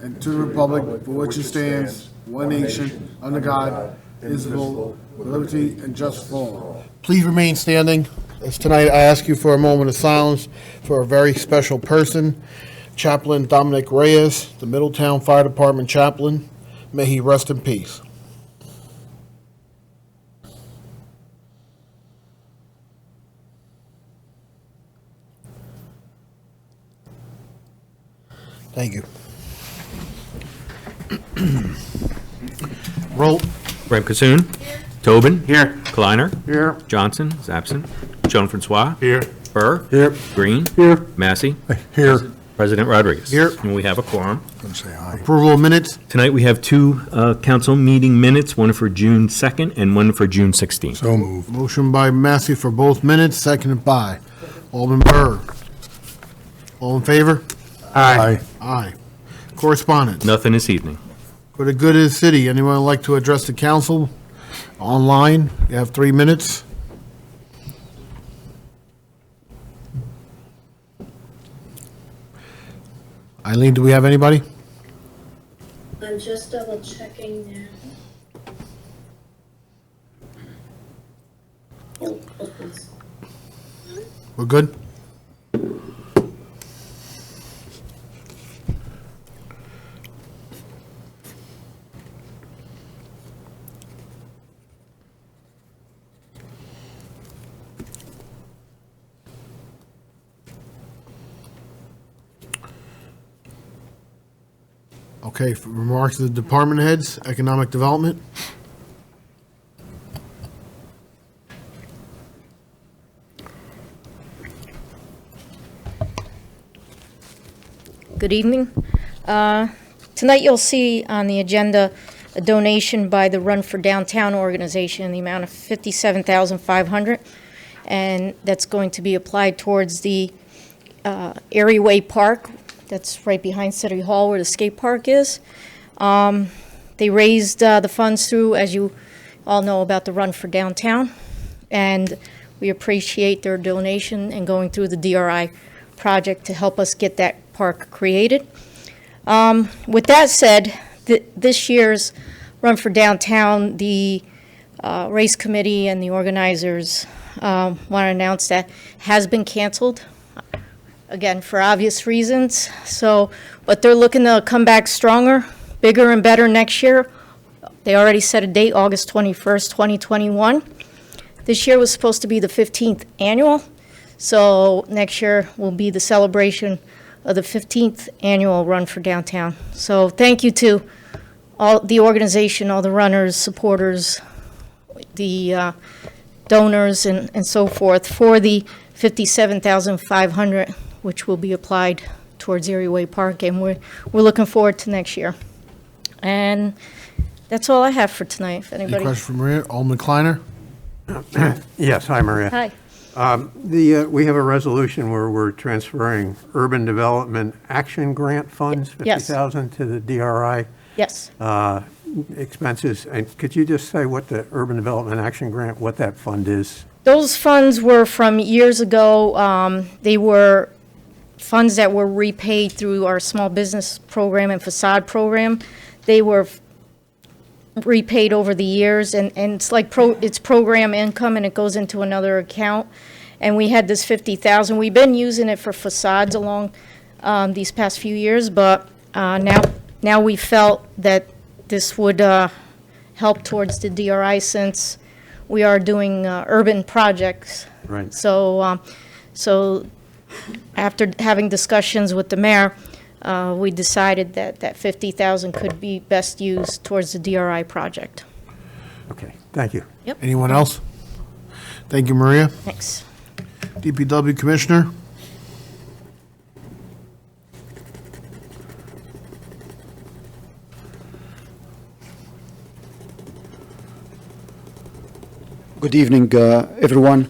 and to the republic for which it stands, one nation, under God, indivisible, with liberty and justice for all. Please remain standing. As tonight, I ask you for a moment of silence for a very special person, Chaplain Dominic Reyes, the Middletown Fire Department chaplain. May he rest in peace. Thank you. Roll. Rem Kassoon. Tobin. Here. Kleiner. Here. Johnson is absent. Joan Francois. Here. Burr. Here. Green. Here. Massey. Here. President Rodriguez. Here. And we have a quorum. Say aye. Approval of minutes. Tonight we have two council meeting minutes, one for June 2nd and one for June 16th. So moved. Motion by Massey for both minutes, seconded by Alderman Burr. All in favor? Aye. Aye. Correspondence. Nothing this evening. For the good of the city, anyone would like to address the council online? You have 3 minutes. Eileen, do we have anybody? I'm just double checking now. Oh, please. We're good? Okay, for remarks of the department heads, economic development. Good evening. Tonight you'll see on the agenda a donation by the Run for Downtown organization in the amount of $57,500, and that's going to be applied towards the Areaway Park. That's right behind City Hall where the skate park is. They raised the funds through, as you all know, about the Run for Downtown, and we appreciate their donation and going through the DRI project to help us get that park created. With that said, this year's Run for Downtown, the race committee and the organizers want to announce that has been canceled. Again, for obvious reasons. So, but they're looking to come back stronger, bigger and better next year. They already set a date, August 21st, 2021. This year was supposed to be the 15th annual. So next year will be the celebration of the 15th annual Run for Downtown. So thank you to all the organization, all the runners, supporters, the donors, and so forth for the $57,500, which will be applied towards Areaway Park, and we're looking forward to next year. And that's all I have for tonight. If Any anybody, question for Maria? Alderman Kleiner? Yes, hi, Maria. hi. We have a resolution where we're transferring Urban Development Action Grant funds, Yes. $50,000 to the DRI Yes. expenses. And could you just say what the Urban Development Action Grant, what that fund is? Those funds were from years ago. They were funds that were repaid through our small business program and facade program. They were repaid over the years, and it's like it's program income, and it goes into another account. And we had this $50,000. We've been using it for facades along these past few years, but now we felt that this would help towards the DRI, since we are doing urban projects. Right. So after having discussions with the mayor, we decided that that $50,000 could be best used towards the DRI project. Okay, thank you. Anyone else? Thank you, Maria. Thanks. DPW Commissioner? Good evening, everyone.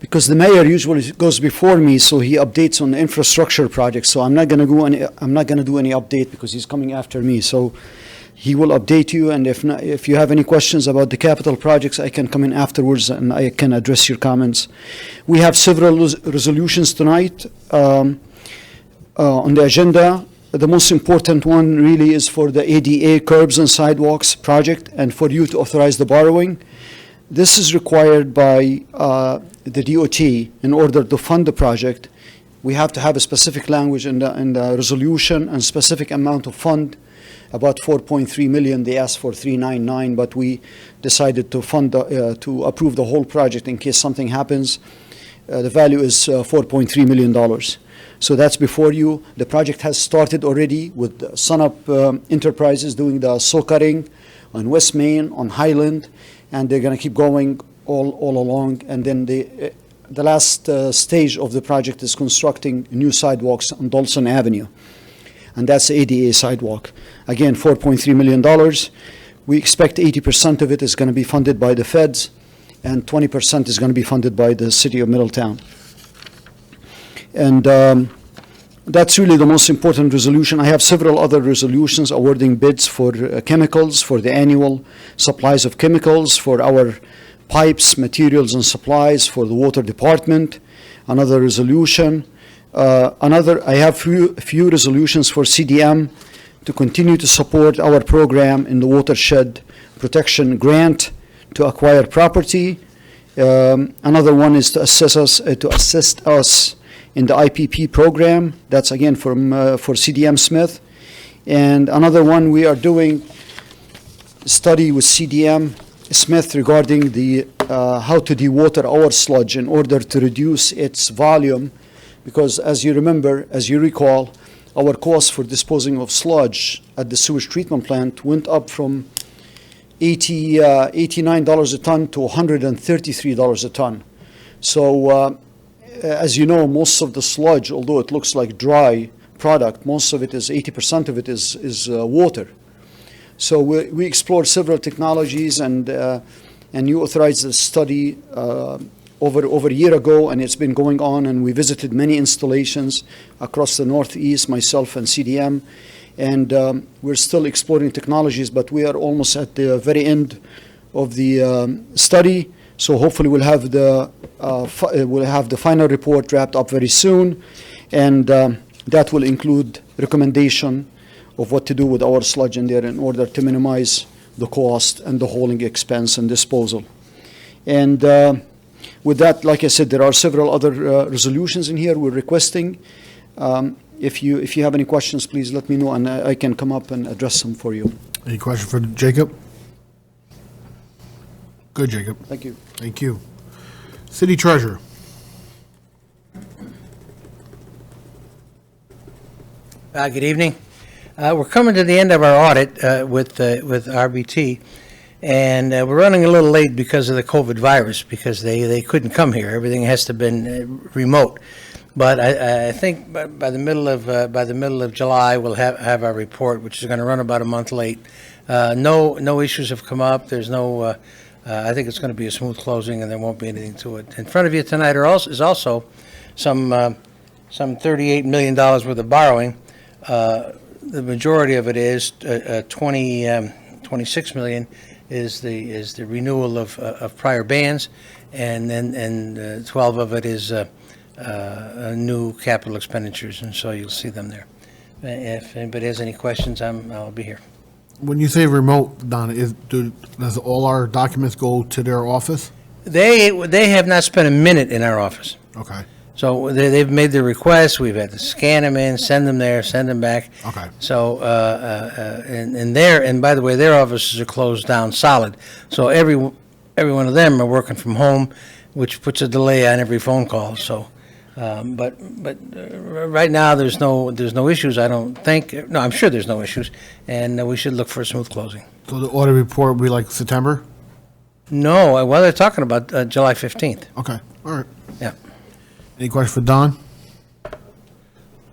Because the mayor usually goes before me, so he updates on the infrastructure projects. So I'm not going to do any update because he's coming after me. So he will update you, and if you have any questions about the capital projects, I can come in afterwards and I can address your comments. We have several resolutions tonight. on the agenda. The most important one really is for the ADA curbs and sidewalks project and for you to authorize the borrowing. This is required by the DOT in order to fund the project. We have to have a specific language in the resolution and specific amount of fund, about 4.3 million. They asked for 399, but we decided to fund to approve the whole project in case something happens. The value is $4.3 million. So that's before you. The project has started already with Sunup Enterprises doing the saw cutting on West Main, on Highland, and they're going to keep going all along. And then the last stage of the project is constructing new sidewalks on Dolson Avenue, and that's the ADA sidewalk. Again, $4.3 million. We expect 80% of it is going to be funded by the feds, and 20% is going to be funded by the city of Middletown. And that's really the most important resolution. I have several other resolutions awarding bids for chemicals, for the annual supplies of chemicals, for our pipes, materials, and supplies, for the water department. Another resolution. I have few resolutions for CDM to continue to support our program in the watershed protection grant to acquire property. Another one is to assist us in the IPP program. That's again for CDM Smith. And another one, we are doing a study with CDM Smith regarding the how to dewater our sludge in order to reduce its volume, because as you recall, our cost for disposing of sludge at the sewage treatment plant went up from $89 a ton to $133 a ton. So as you know, most of the sludge, although it looks like dry product, most of it is 80% of it is water. So we explored several technologies, and you authorized the study over a year ago, and it's been going on, and we visited many installations across the Northeast, myself and CDM, and we're still exploring technologies, but we are almost at the very end of the study. So hopefully we'll have the final report wrapped up very soon, and that will include recommendation of what to do with our sludge in there in order to minimize the cost and the hauling expense and disposal. And with that, like I said, there are several other resolutions in here we're requesting. If you have any questions, please let me know, and I can come up and address them for you. Any question for Jacob? Good, Jacob. Thank you. Thank you. City Treasurer. Good evening. We're coming to the end of our audit with RBT, and we're running a little late because of the COVID virus, because they couldn't come here. Everything has to have been remote. But I think by the middle of July we'll have our report, which is going to run about a month late. No issues have come up. There's no. I think it's going to be a smooth closing, and there won't be anything to it. In front of you tonight is also some $38 million worth of borrowing. The majority of it is 26 million is the renewal of prior bans, and then 12 of it is new capital expenditures, and so you'll see them there. If anybody has any questions, I'll be here. When you say remote, Donna, does all our documents go to their office? They have not spent a minute in our office. Okay. So they've made their requests. We've had to scan them in, send them there, send them back. Okay. So and by the way, their offices are closed down solid. So every one of them are working from home, which puts a delay on every phone call. So, but right now there's no issues. I don't think. No, I'm sure there's no issues, and we should look for a smooth closing. So the audit report will be like September? No, well, they're talking about July 15th. Okay, all right. Yeah. Any question for Don?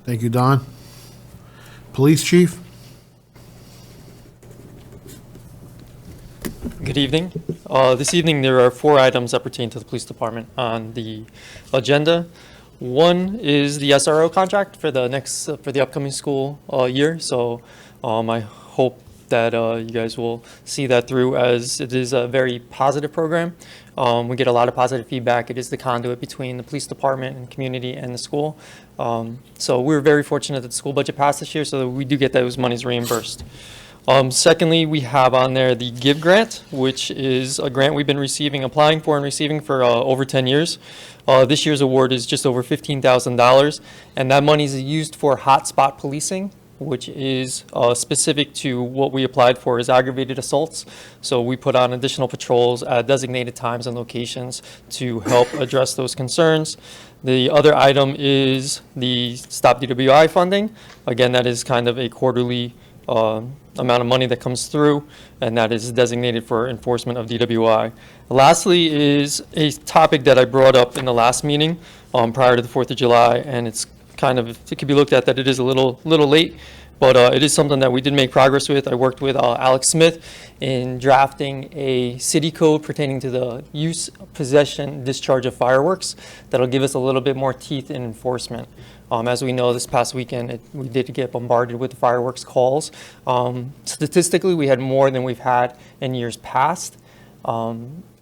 Thank you, Don. Police Chief? Good evening. This evening there are 4 items that pertain to the police department on the agenda. One is the SRO contract for the upcoming school year. So I hope that you guys will see that through, as it is a very positive program. We get a lot of positive feedback. It is the conduit between the police department and community and the school. So we're very fortunate that the school budget passed this year, so that we do get those monies reimbursed. Secondly, we have on there the GIVE grant, which is a grant we've been applying for and receiving for over 10 years. This year's award is just over $15,000, and that money is used for hotspot policing, which is specific to what we applied for is aggravated assaults. So we put on additional patrols at designated times and locations to help address those concerns. The other item is the Stop DWI funding. Again, that is kind of a quarterly amount of money that comes through, and that is designated for enforcement of DWI. Lastly is a topic that I brought up in the last meeting prior to the 4th of July, and it could be looked at that it is a little late, but it is something that we did make progress with. I worked with Alex Smith in drafting a city code pertaining to the use, possession, discharge of fireworks that'll give us a little bit more teeth in enforcement. As we know, this past weekend, we did get bombarded with the fireworks calls. Statistically, we had more than we've had in years past.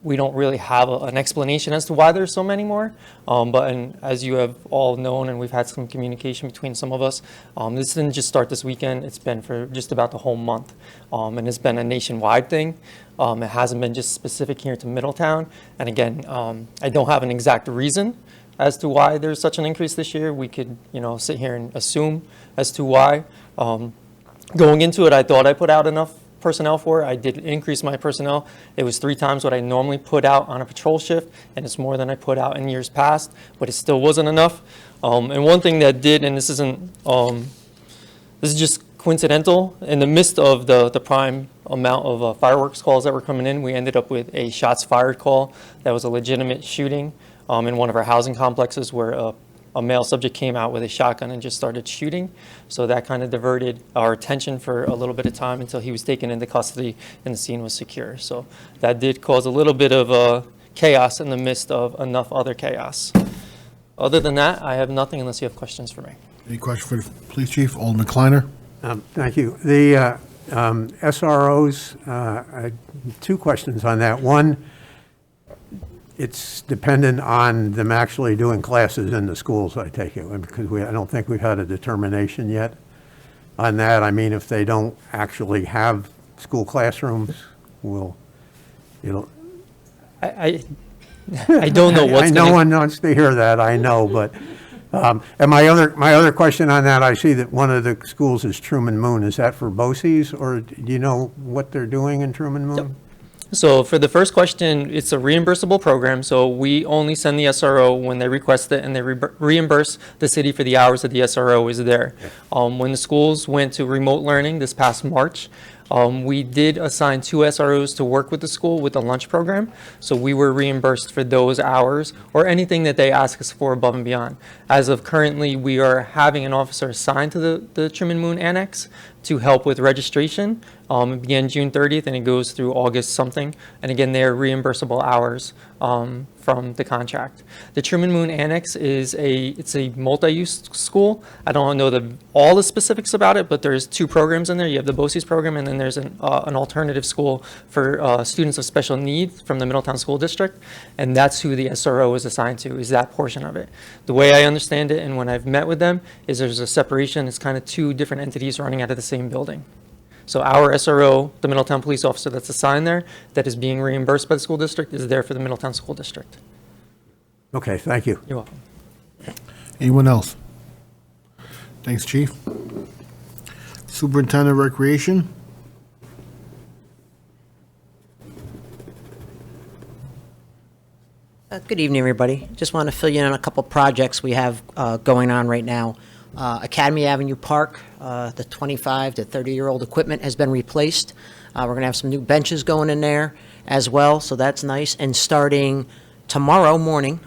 We don't really have an explanation as to why there's so many more, and as you have all known, and we've had some communication between some of us, this didn't just start this weekend. It's been for just about the whole month, and it's been a nationwide thing. It hasn't been just specific here to Middletown, and again, I don't have an exact reason as to why there's such an increase this year. We could, sit here and assume as to why. Going into it, I thought I put out enough personnel for it. I did increase my personnel. It was 3 times what I normally put out on a patrol shift, and it's more than I put out in years past, but it still wasn't enough. And one thing that did, and this is just coincidental, in the midst of the prime amount of fireworks calls that were coming in, we ended up with a shots fired call that was a legitimate shooting in one of our housing complexes, where a male subject came out with a shotgun and just started shooting. So that kind of diverted our attention for a little bit of time until he was taken into custody and the scene was secure. So that did cause a little bit of chaos in the midst of enough other chaos. Other than that, I have nothing unless you have questions for me. Any question for the police chief? Alderman Kleiner? Thank you. The SROs, 2 questions on that. One, it's dependent on them actually doing classes in the schools, I take it, because I don't think we've had a determination yet on that. I mean, if they don't actually have school classrooms, I don't know what's no one wants to hear that, I know, but and my other question on that, I see that one of the schools is Truman Moon. Is that for BOCES, or do you know what they're doing in Truman Moon? Yep. So for the first question, it's a reimbursable program, so we only send the SRO when they request it, and they reimburse the city for the hours that the SRO is there. When the schools went to remote learning this past March, we did assign 2 SROs to work with the school with the lunch program, so we were reimbursed for those hours or anything that they ask us for above and beyond. As of currently, we are having an officer assigned to the Truman Moon Annex to help with registration. It began June 30th and it goes through August something. And again, they are reimbursable hours from the contract. The Truman Moon Annex is it's a multi-use school. I don't know all the specifics about it, but there's 2 programs in there. You have the BOCES program, and then there's an alternative school for students of special needs from the Middletown School District, and that's who the SRO is assigned to, is that portion of it. The way I understand it, and when I've met with them, is there's a separation. It's kind of 2 different entities running out of the same building. So our SRO, the Middletown police officer that's assigned there, that is being reimbursed by the school district, is there for the Middletown School District. Okay, thank you. You're welcome. Anyone else? Thanks, chief. Superintendent of Recreation? Good evening, everybody. Just want to fill you in on a couple projects we have going on right now. Academy Avenue Park, the 25 to 30-year-old equipment has been replaced. We're going to have some new benches going in there as well, so that's nice. And starting tomorrow morning,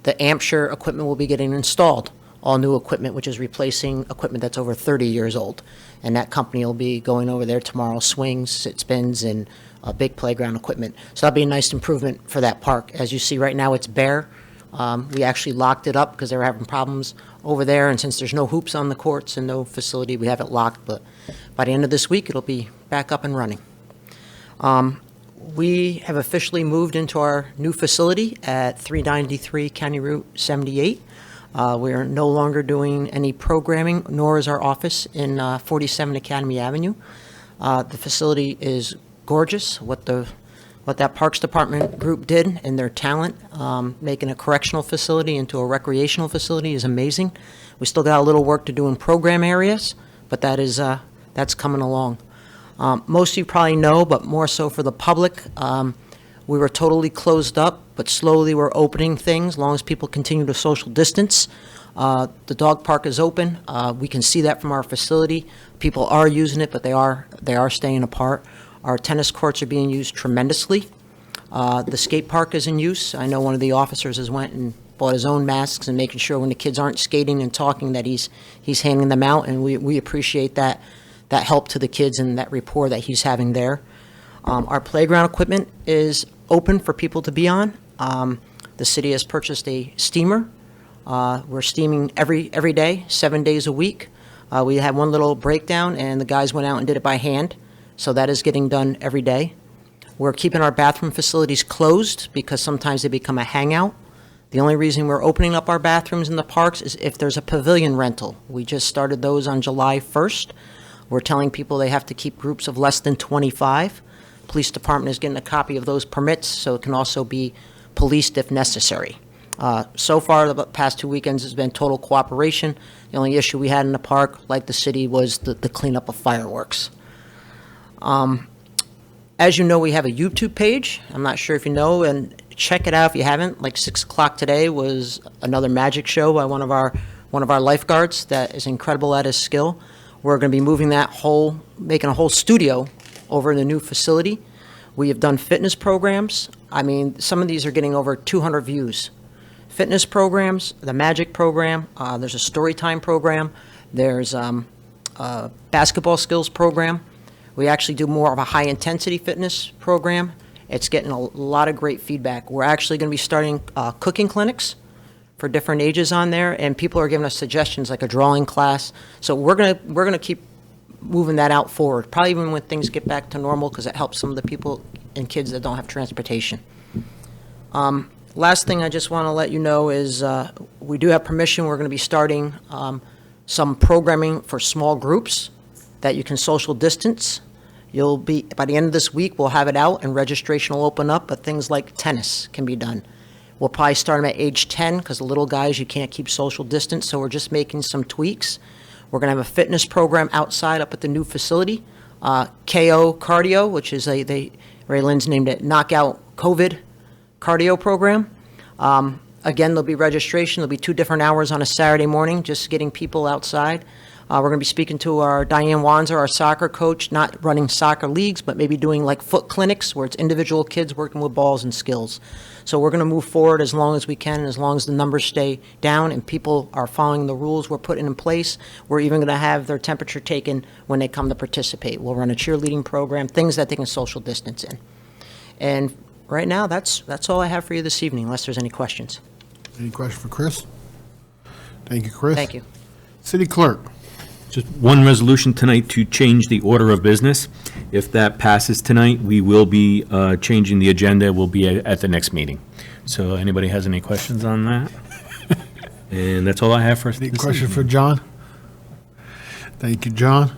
the Hampshire equipment will be getting installed. All new equipment, which is replacing equipment that's over 30 years old. And that company will be going over there tomorrow, swings, sit spins, and big playground equipment. So that'll be a nice improvement for that park. As you see right now, it's bare. We actually locked it up because they were having problems over there, and since there's no hoops on the courts and no facility, we have it locked, but by the end of this week, it'll be back up and running. We have officially moved into our new facility at 393 County Route 78. We are no longer doing any programming, nor is our office in 47 Academy Avenue. The facility is gorgeous. What that Parks Department group did and their talent, making a correctional facility into a recreational facility is amazing. We still got a little work to do in program areas, but that's coming along. Most of you probably know, but more so for the public, we were totally closed up, but slowly we're opening things, as long as people continue to social distance. The dog park is open. We can see that from our facility. People are using it, but they are staying apart. Our tennis courts are being used tremendously. The skate park is in use. I know one of the officers has went and bought his own masks and making sure when the kids aren't skating and talking that he's handing them out, and we appreciate that help to the kids and that rapport that he's having there. Our playground equipment is open for people to be on. The city has purchased a steamer. We're steaming every day, 7 days a week. We had one little breakdown, and the guys went out and did it by hand, so that is getting done every day. We're keeping our bathroom facilities closed because sometimes they become a hangout. The only reason we're opening up our bathrooms in the parks is if there's a pavilion rental. We just started those on July 1st. We're telling people they have to keep groups of less than 25. Police department is getting a copy of those permits, so it can also be policed if necessary. So far, the past 2 weekends has been total cooperation. The only issue we had in the park, like the city, was the cleanup of fireworks. As you know, we have a YouTube page. I'm not sure if you know, and check it out if you haven't. Like 6 o'clock today was another magic show by one of our lifeguards that is incredible at his skill. We're going to be moving making a whole studio over in the new facility. We have done fitness programs. I mean, some of these are getting over 200 views. Fitness programs, the magic program, there's a story time program, there's a basketball skills program. We actually do more of a high-intensity fitness program. It's getting a lot of great feedback. We're actually going to be starting cooking clinics for different ages on there, and people are giving us suggestions like a drawing class. So we're gonna keep moving that out forward, probably even when things get back to normal, because it helps some of the people and kids that don't have transportation. Last thing I just want to let you know is we do have permission. We're going to be starting some programming for small groups that you can social distance. By the end of this week, we'll have it out and registration will open up, but things like tennis can be done. We'll probably start them at age 10 because the little guys, you can't keep social distance, so we're just making some tweaks. We're going to have a fitness program outside up at the new facility. KO Cardio, which is Ray Lynn's named it Knockout COVID Cardio Program. Again, there'll be registration. There'll be 2 different hours on a Saturday morning, just getting people outside. We're going to be speaking to our Diane Wanzer, our soccer coach, not running soccer leagues, but maybe doing like foot clinics where it's individual kids working with balls and skills. So we're going to move forward as long as we can, as long as the numbers stay down and people are following the rules we're putting in place. We're even going to have their temperature taken when they come to participate. We'll run a cheerleading program, things that they can social distance in. And right now, that's all I have for you this evening, unless there's any questions. Any question for Chris? Thank you, Chris. Thank you. City Clerk. Just one resolution tonight to change the order of business. If that passes tonight, we will be changing the agenda. We'll be at the next meeting. So anybody has any questions on that? And that's all I have for Any this question evening. for John? Thank you, John.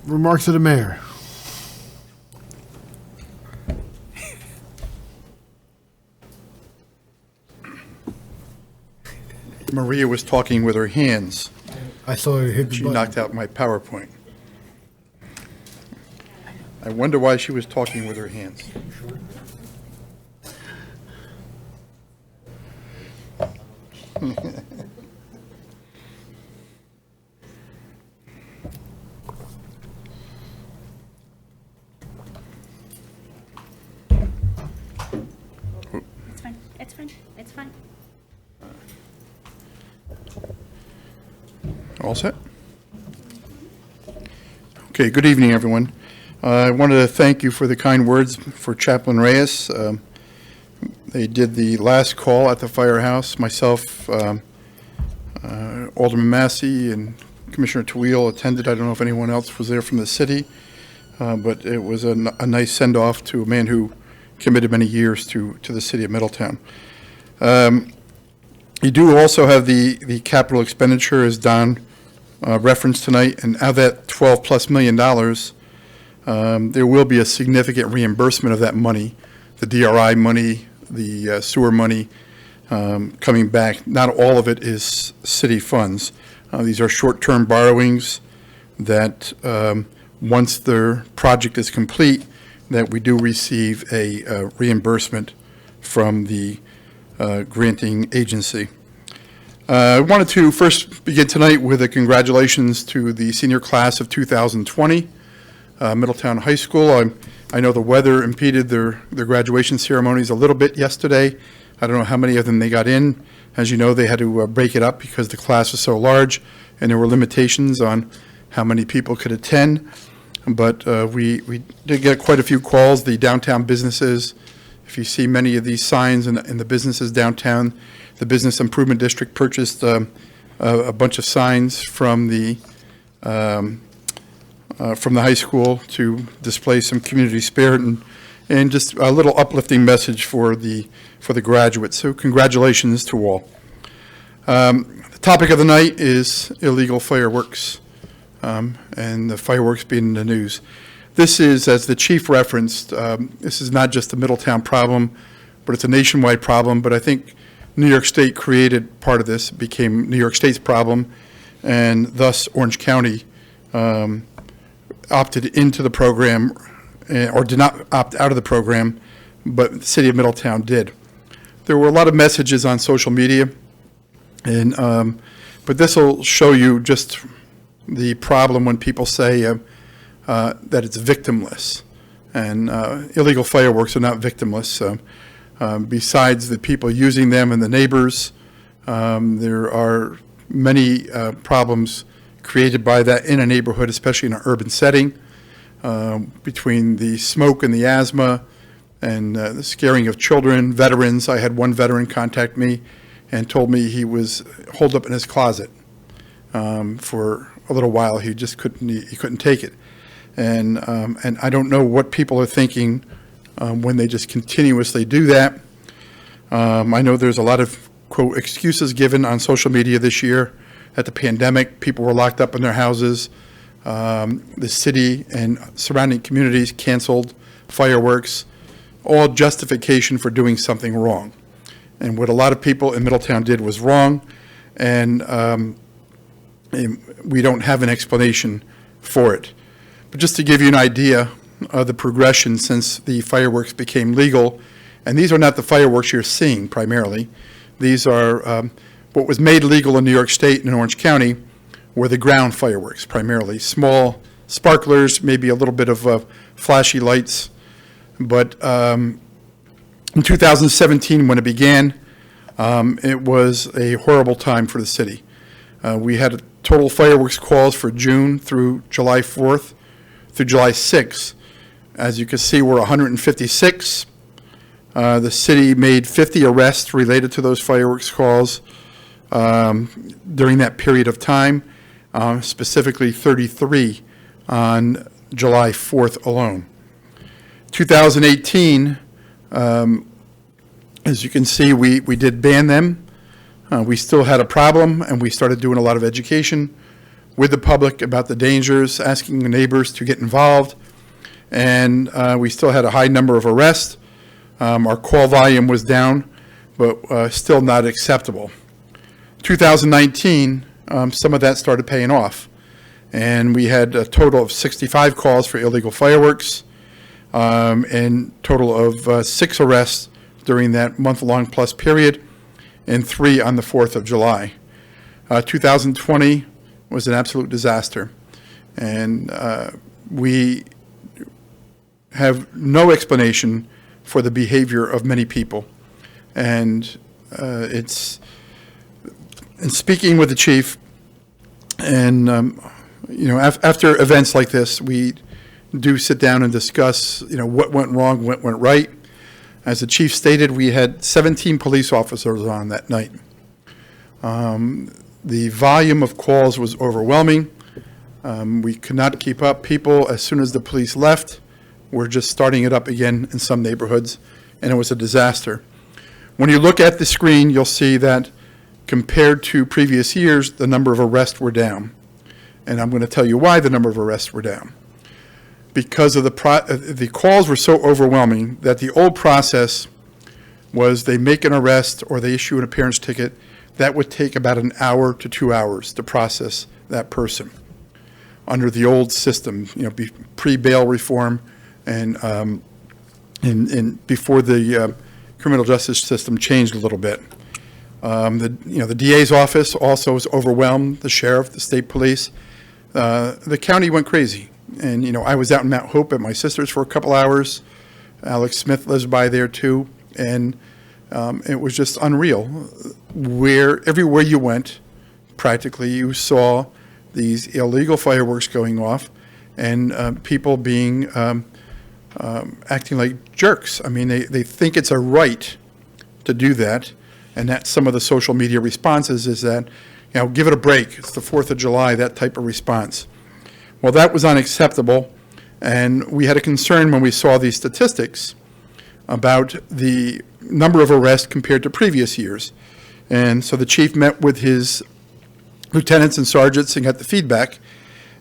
Remarks of the mayor. Maria was talking with her hands. I saw it hit the She button. knocked out my PowerPoint. I wonder why she was talking with her hands. It's fine. It's fine. It's fine. All set? Okay, good evening, everyone. I wanted to thank you for the kind words for Chaplain Reyes. They did the last call at the firehouse. Myself, Alderman Massey and Commissioner Tawil attended. I don't know if anyone else was there from the city, but it was a nice send-off to a man who committed many years to the city of Middletown. You do also have the capital expenditure, as Don referenced tonight, and out of that $12+ million, there will be a significant reimbursement of that money, the DRI money, the sewer money coming back. Not all of it is city funds. These are short-term borrowings that once their project is complete, that we do receive a reimbursement from the granting agency. I wanted to first begin tonight with a congratulations to the senior class of 2020, Middletown High School. I know the weather impeded their graduation ceremonies a little bit yesterday. I don't know how many of them they got in. As you know, they had to break it up because the class was so large and there were limitations on how many people could attend. But we did get quite a few calls. The downtown businesses, if you see many of these signs in the businesses downtown, the Business Improvement District purchased a bunch of signs from the high school to display some community spirit and just a little uplifting message for the graduates. So congratulations to all. The topic of the night is illegal fireworks, and the fireworks being in the news. This is, as the chief referenced, this is not just a Middletown problem, but it's a nationwide problem. But I think New York State created part of this, became New York State's problem, and thus Orange County opted into the program, or did not opt out of the program, but the city of Middletown did. There were a lot of messages on social media, and but this will show you just the problem when people say that it's victimless, and illegal fireworks are not victimless. Besides the people using them and the neighbors, there are many problems created by that in a neighborhood, especially in an urban setting, between the smoke and the asthma and the scaring of children, veterans. I had one veteran contact me and told me he was holed up in his closet for a little while. He just couldn't take it. And I don't know what people are thinking when they just continuously do that. I know there's a lot of, quote, excuses given on social media this year. At the pandemic, people were locked up in their houses. The city and surrounding communities canceled fireworks, all justification for doing something wrong. And what a lot of people in Middletown did was wrong, and we don't have an explanation for it. But just to give you an idea of the progression since the fireworks became legal, and these are not the fireworks you're seeing primarily. These are what was made legal in New York State and in Orange County were the ground fireworks, primarily. Small sparklers, maybe a little bit of flashy lights. But in 2017, when it began, it was a horrible time for the city. We had total fireworks calls for June through July 4th through July 6th. As you can see, we're 156. The city made 50 arrests related to those fireworks calls during that period of time, specifically 33 on July 4th alone. 2018, as you can see, we did ban them. We still had a problem, and we started doing a lot of education with the public about the dangers, asking the neighbors to get involved, and we still had a high number of arrests. Our call volume was down, but still not acceptable. 2019, some of that started paying off, and we had a total of 65 calls for illegal fireworks, and total of 6 arrests during that month-long plus period, and 3 on the 4th of July. 2020 was an absolute disaster, and we have no explanation for the behavior of many people. And it's, in speaking with the chief, and after events like this, we do sit down and discuss, what went wrong, what went right. As the chief stated, we had 17 police officers on that night. The volume of calls was overwhelming. We could not keep up. People, as soon as the police left, were just starting it up again in some neighborhoods, and it was a disaster. When you look at the screen, you'll see that compared to previous years, the number of arrests were down. And I'm going to tell you why the number of arrests were down. Because of the calls were so overwhelming that the old process was they make an arrest or they issue an appearance ticket. That would take about an hour to 2 hours to process that person under the old system, pre-bail reform and before the criminal justice system changed a little bit. The DA's office also was overwhelmed, the sheriff, the state police. The county went crazy. And, I was out in Mount Hope at my sister's for a couple hours. Alex Smith lives by there too. And it was just unreal. Everywhere you went, practically, you saw these illegal fireworks going off and people being acting like jerks. I mean, they think it's a right to do that. And that's some of the social media responses is that, give it a break. It's the 4th of July, that type of response. Well, that was unacceptable, and we had a concern when we saw these statistics about the number of arrests compared to previous years. And so the chief met with his lieutenants and sergeants and got the feedback,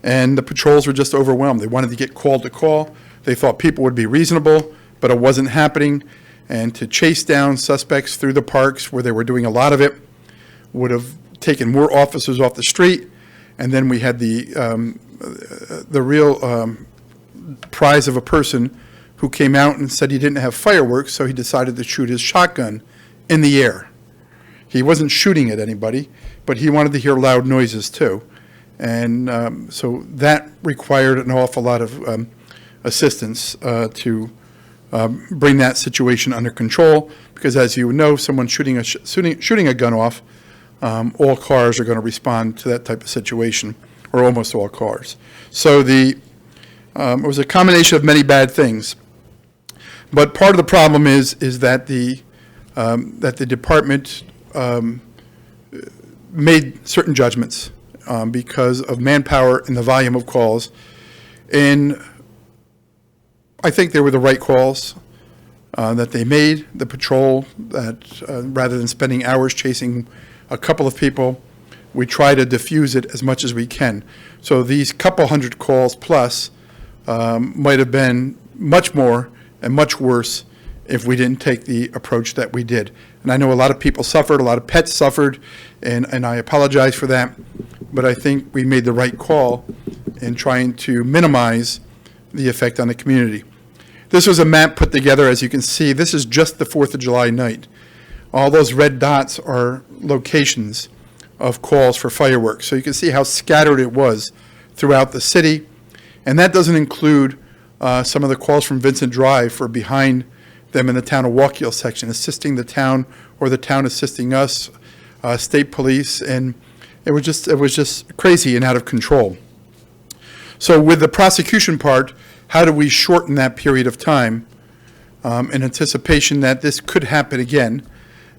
and the patrols were just overwhelmed. They wanted to get call to call. They thought people would be reasonable, but it wasn't happening. And to chase down suspects through the parks where they were doing a lot of it would have taken more officers off the street. And then we had the real prize of a person who came out and said he didn't have fireworks, so he decided to shoot his shotgun in the air. He wasn't shooting at anybody, but he wanted to hear loud noises too. And so that required an awful lot of assistance to bring that situation under control, because as you know, someone shooting a gun off, all cars are going to respond to that type of situation, or almost all cars. So it was a combination of many bad things. But part of the problem is that the department made certain judgments because of manpower and the volume of calls, and I think they were the right calls that they made. The patrol, that rather than spending hours chasing a couple of people, we try to diffuse it as much as we can. So these couple hundred calls plus might have been much more and much worse if we didn't take the approach that we did. And I know a lot of people suffered, a lot of pets suffered, and I apologize for that. But I think we made the right call in trying to minimize the effect on the community. This was a map put together. As you can see, this is just the 4th of July night. All those red dots are locations of calls for fireworks. So you can see how scattered it was throughout the city. And that doesn't include some of the calls from Vincent Drive for behind them in the town of Waukegan section, assisting the town or the town assisting us, state police, and it was just crazy and out of control. So with the prosecution part, how do we shorten that period of time in anticipation that this could happen again?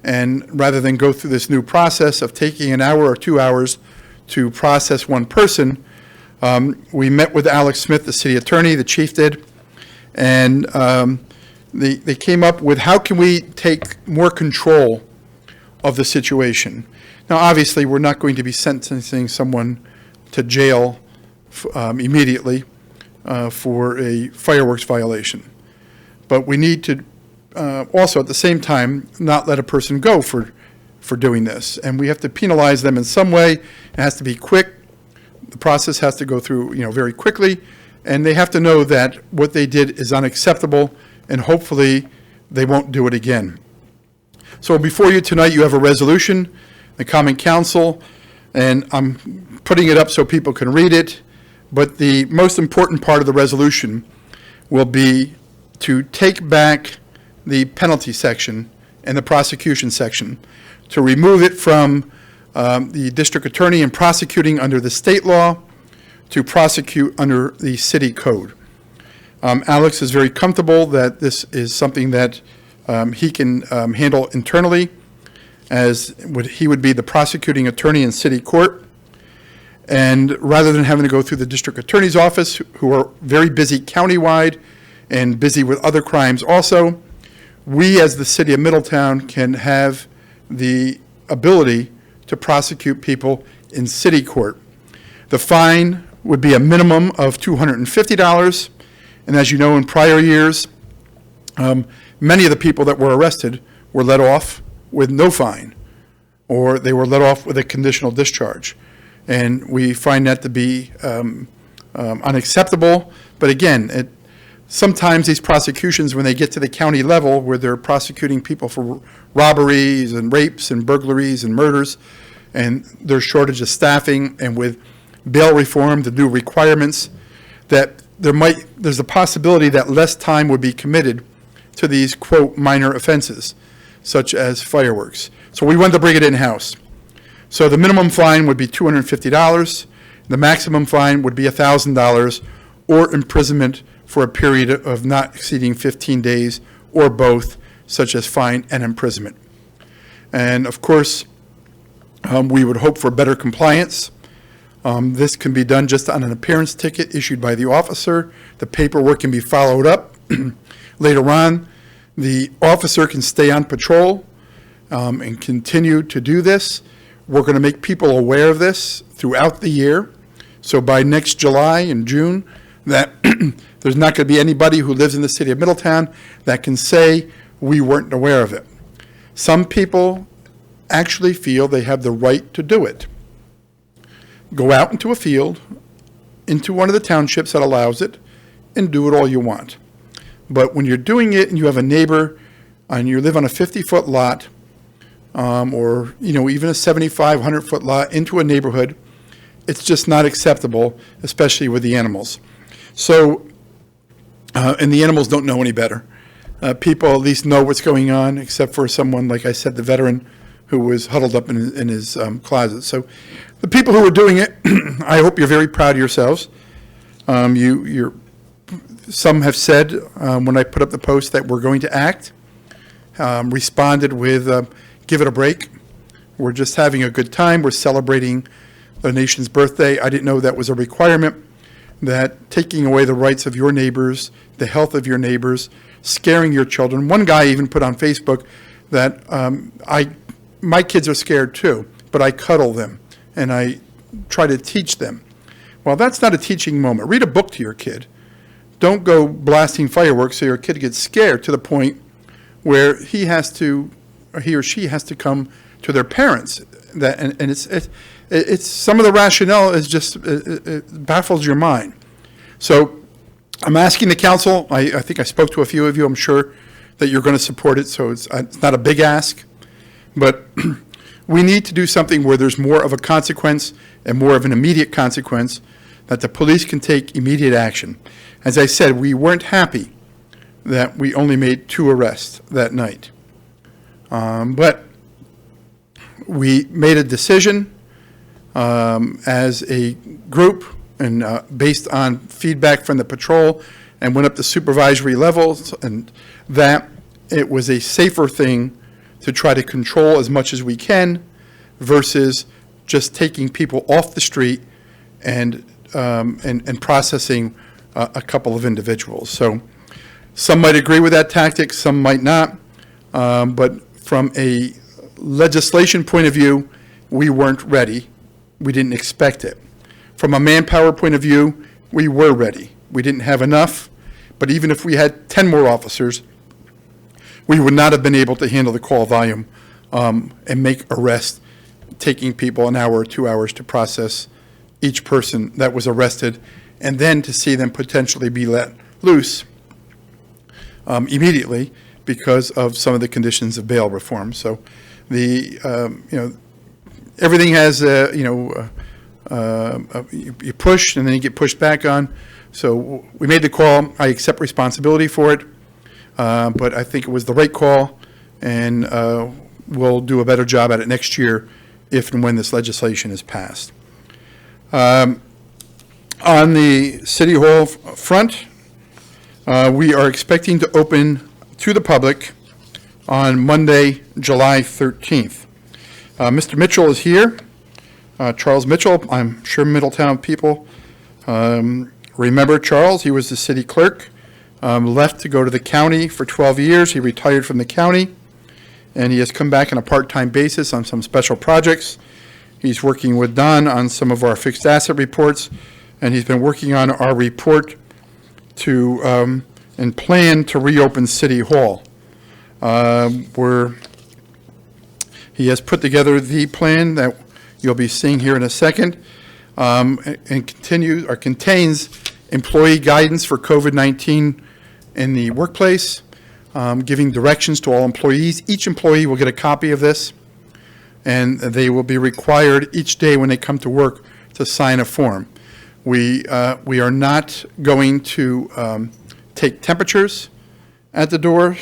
And rather than go through this new process of taking an hour or 2 hours to process one person, we met with Alex Smith, the city attorney, the chief did, and they came up with how can we take more control of the situation. Now, obviously, we're not going to be sentencing someone to jail immediately for a fireworks violation. But we need to also, at the same time, not let a person go for doing this. And we have to penalize them in some way. It has to be quick. The process has to go through, very quickly. And they have to know that what they did is unacceptable, and hopefully they won't do it again. So before you tonight, you have a resolution, the Common Council, and I'm putting it up so people can read it. But the most important part of the resolution will be to take back the penalty section and the prosecution section, to remove it from the district attorney and prosecuting under the state law to prosecute under the city code. Alex is very comfortable that this is something that he can handle internally, he would be the prosecuting attorney in city court. And rather than having to go through the district attorney's office, who are very busy countywide and busy with other crimes also, we as the city of Middletown can have the ability to prosecute people in city court. The fine would be a minimum of $250. And as you know, in prior years, many of the people that were arrested were let off with no fine, or they were let off with a conditional discharge. And we find that to be unacceptable. But again, sometimes these prosecutions, when they get to the county level, where they're prosecuting people for robberies and rapes and burglaries and murders, and there's shortage of staffing, and with bail reform, the new requirements, that there's a possibility that less time would be committed to these, quote, minor offenses, such as fireworks. So we wanted to bring it in-house. So the minimum fine would be $250. The maximum fine would be $1,000 or imprisonment for a period of not exceeding 15 days, or both, such as fine and imprisonment. And of course, we would hope for better compliance. This can be done just on an appearance ticket issued by the officer. The paperwork can be followed up. Later on, the officer can stay on patrol and continue to do this. We're going to make people aware of this throughout the year. So by next July and June, that there's not going to be anybody who lives in the city of Middletown that can say we weren't aware of it. Some people actually feel they have the right to do it. Go out into a field, into one of the townships that allows it, and do it all you want. But when you're doing it and you have a neighbor and you live on a 50-foot lot, or even a 75, 100-foot lot into a neighborhood, it's just not acceptable, especially with the animals. So, and the animals don't know any better. People at least know what's going on, except for someone, like I said, the veteran who was huddled up in his closet. So the people who are doing it, I hope you're very proud of yourselves. Some have said, when I put up the post, that we're going to act, responded with, give it a break. We're just having a good time. We're celebrating the nation's birthday. I didn't know that was a requirement, that taking away the rights of your neighbors, the health of your neighbors, scaring your children. One guy even put on Facebook that my kids are scared too, but I cuddle them and I try to teach them. Well, that's not a teaching moment. Read a book to your kid. Don't go blasting fireworks so your kid gets scared to the point where he or she has to come to their parents. And it's some of the rationale is just, it baffles your mind. So I'm asking the council, I think I spoke to a few of you, I'm sure that you're going to support it, so it's not a big ask, but we need to do something where there's more of a consequence and more of an immediate consequence, that the police can take immediate action. As I said, we weren't happy that we only made 2 arrests that night. But we made a decision as a group, and based on feedback from the patrol, and went up to supervisory levels, and that it was a safer thing to try to control as much as we can versus just taking people off the street and processing a couple of individuals. So some might agree with that tactic, some might not, but from a legislation point of view, we weren't ready. We didn't expect it. From a manpower point of view, we were ready. We didn't have enough, but even if we had 10 more officers, we would not have been able to handle the call volume and make arrests, taking people an hour or 2 hours to process each person that was arrested, and then to see them potentially be let loose immediately because of some of the conditions of bail reform. So everything has you push and then you get pushed back on. So we made the call. I accept responsibility for it, but I think it was the right call, and we'll do a better job at it next year if and when this legislation is passed. On the City Hall front, we are expecting to open to the public on Monday, July 13th. Mr. Mitchell is here. Charles Mitchell, I'm sure Middletown people remember Charles. He was the city clerk, left to go to the county for 12 years. He retired from the county, and he has come back on a part-time basis on some special projects. He's working with Don on some of our fixed asset reports, and he's been working on our report to and plan to reopen City Hall. He has put together the plan that you'll be seeing here in a second, and contains employee guidance for COVID-19 in the workplace, giving directions to all employees. Each employee will get a copy of this, and they will be required each day when they come to work to sign a form. We are not going to take temperatures at the door,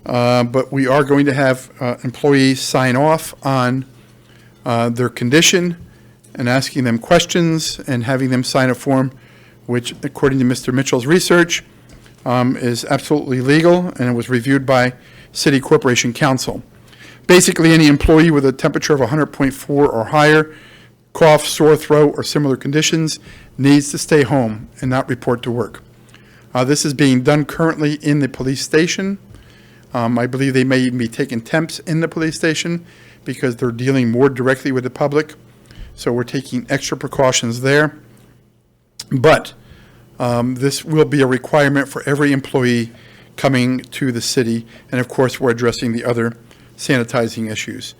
but we are going to have employees sign off on their condition and asking them questions and having them sign a form, which, according to Mr. Mitchell's research, is absolutely legal, and it was reviewed by City Corporation Counsel. Basically, any employee with a temperature of 100.4 or higher, cough, sore throat, or similar conditions needs to stay home and not report to work. This is being done currently in the police station. I believe they may even be taking temps in the police station because they're dealing more directly with the public. So we're taking extra precautions there. But this will be a requirement for every employee coming to the city. And of course, we're addressing the other sanitizing issues.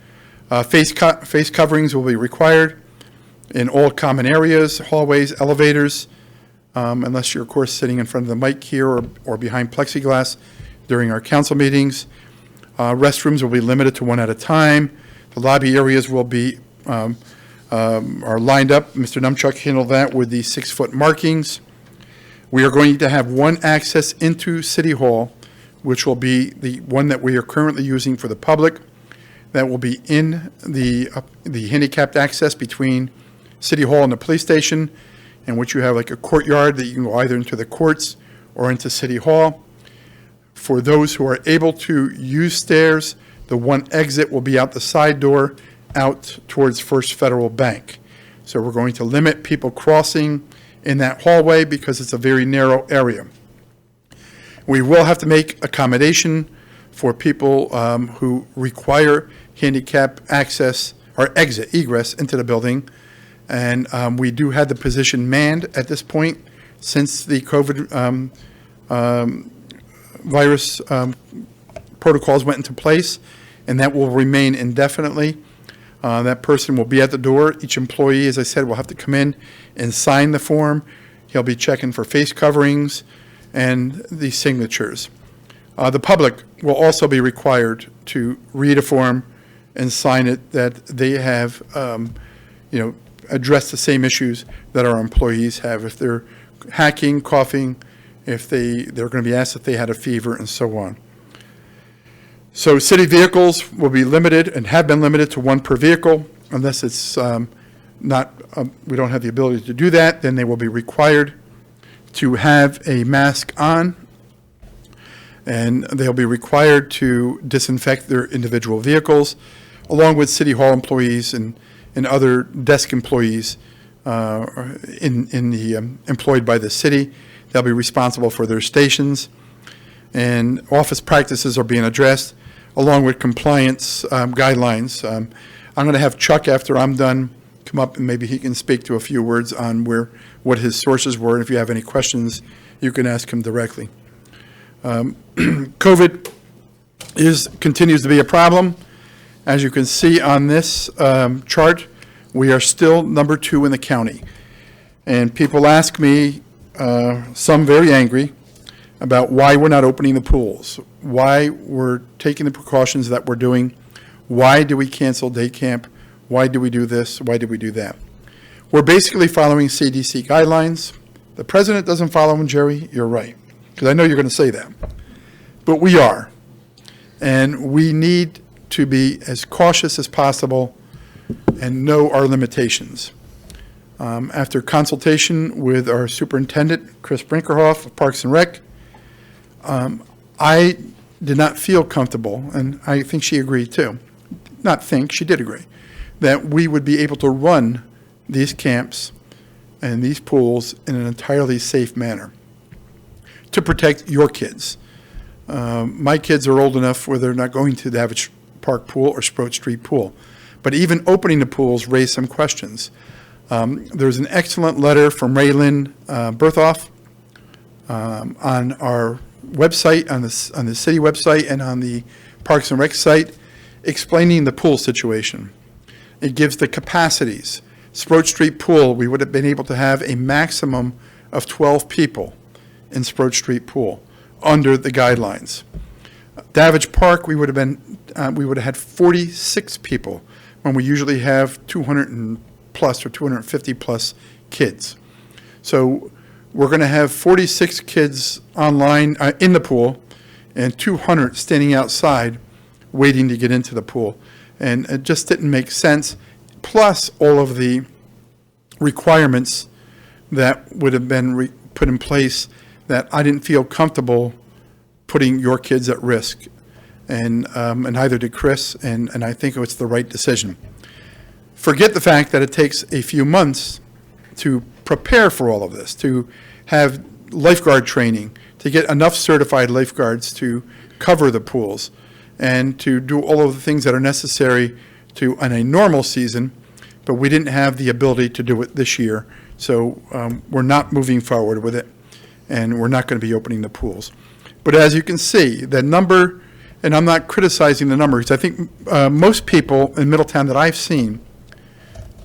Face coverings will be required in all common areas, hallways, elevators, unless you're, of course, sitting in front of the mic here or behind plexiglass during our council meetings. Restrooms will be limited to one at a time. The lobby areas will be are lined up. Mr. Numchuck handled that with the 6-foot markings. We are going to have one access into City Hall, which will be the one that we are currently using for the public. That will be in the handicapped access between City Hall and the police station, in which you have like a courtyard that you can go either into the courts or into City Hall. For those who are able to use stairs, the one exit will be out the side door out towards First Federal Bank. So we're going to limit people crossing in that hallway because it's a very narrow area. We will have to make accommodation for people who require handicap access or egress into the building. And we do have the position manned at this point since the COVID virus protocols went into place, and that will remain indefinitely. That person will be at the door. Each employee, as I said, will have to come in and sign the form. He'll be checking for face coverings and the signatures. The public will also be required to read a form and sign it that they have, addressed the same issues that our employees have. If they're hacking, coughing, if they're going to be asked if they had a fever, and so on. So city vehicles will be limited and have been limited to one per vehicle, unless it's we don't have the ability to do that, then they will be required to have a mask on, and they'll be required to disinfect their individual vehicles, along with City Hall employees and other desk employees employed by the city. They'll be responsible for their stations, and office practices are being addressed, along with compliance guidelines. I'm going to have Chuck, after I'm done, come up and maybe he can speak to a few words on what his sources were. And if you have any questions, you can ask him directly. COVID continues to be a problem. As you can see on this chart, we are still number 2 in the county. And people ask me, some very angry, about why we're not opening the pools, why we're taking the precautions that we're doing, why do we cancel day camp, why do we do this, why do we do that. We're basically following CDC guidelines. The president doesn't follow them, Jerry, you're right, because I know you're going to say that. But we are, and we need to be as cautious as possible and know our limitations. After consultation with our superintendent, Chris Brinkerhoff of Parks and Rec, I did not feel comfortable, and I think she agreed too, not think, she did agree, that we would be able to run these camps and these pools in an entirely safe manner to protect your kids. My kids are old enough where they're not going to the Davidge Park pool or Sproat Street pool. But even opening the pools raised some questions. There's an excellent letter from Raylyn Berthoff on our website, on the city website and on the Parks and Rec site, explaining the pool situation. It gives the capacities. Sproat Street pool, we would have been able to have a maximum of 12 people in Sproat Street pool under the guidelines. Davidge Park, we would have had 46 people when we usually have 200 and plus or 250 plus kids. So we're going to have 46 kids online in the pool and 200 standing outside waiting to get into the pool. And it just didn't make sense. Plus all of the requirements that would have been put in place that I didn't feel comfortable putting your kids at risk. And neither did Chris, and I think it was the right decision. Forget the fact that it takes a few months to prepare for all of this, to have lifeguard training, to get enough certified lifeguards to cover the pools, and to do all of the things that are necessary to in a normal season, but we didn't have the ability to do it this year, so we're not moving forward with it, and we're not going to be opening the pools. But as you can see, the number, and I'm not criticizing the numbers, I think most people in Middletown that I've seen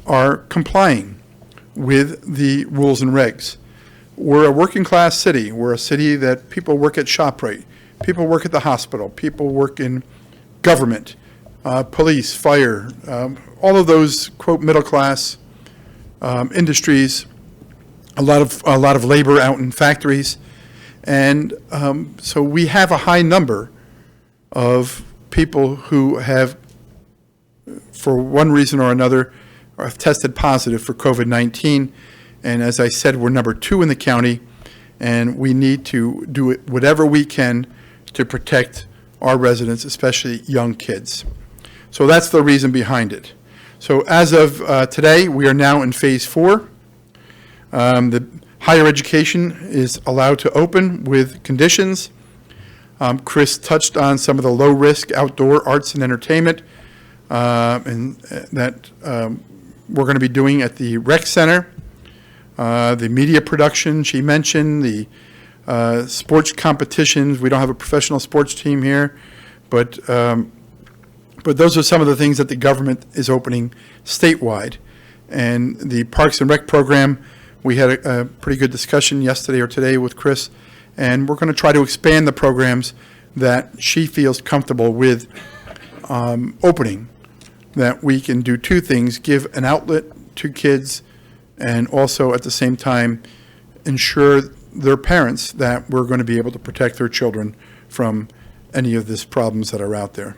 are complying with the rules and regs. We're a working class city. We're a city that people work at ShopRite, people work at the hospital, people work in government, police, fire, all of those, quote, middle class industries, a lot of labor out in factories. And so we have a high number of people who have, for one reason or another, have tested positive for COVID-19. And as I said, we're number 2 in the county, and we need to do whatever we can to protect our residents, especially young kids. So that's the reason behind it. So as of today, we are now in phase 4. The higher education is allowed to open with conditions. Chris touched on some of the low-risk outdoor arts and entertainment and that we're going to be doing at the rec center. The media production, she mentioned, the sports competitions. We don't have a professional sports team here, but those are some of the things that the government is opening statewide. And the Parks and Rec program, we had a pretty good discussion yesterday or today with Chris, and we're going to try to expand the programs that she feels comfortable with opening, that we can do 2 things, give an outlet to kids and also at the same time ensure their parents that we're going to be able to protect their children from any of these problems that are out there.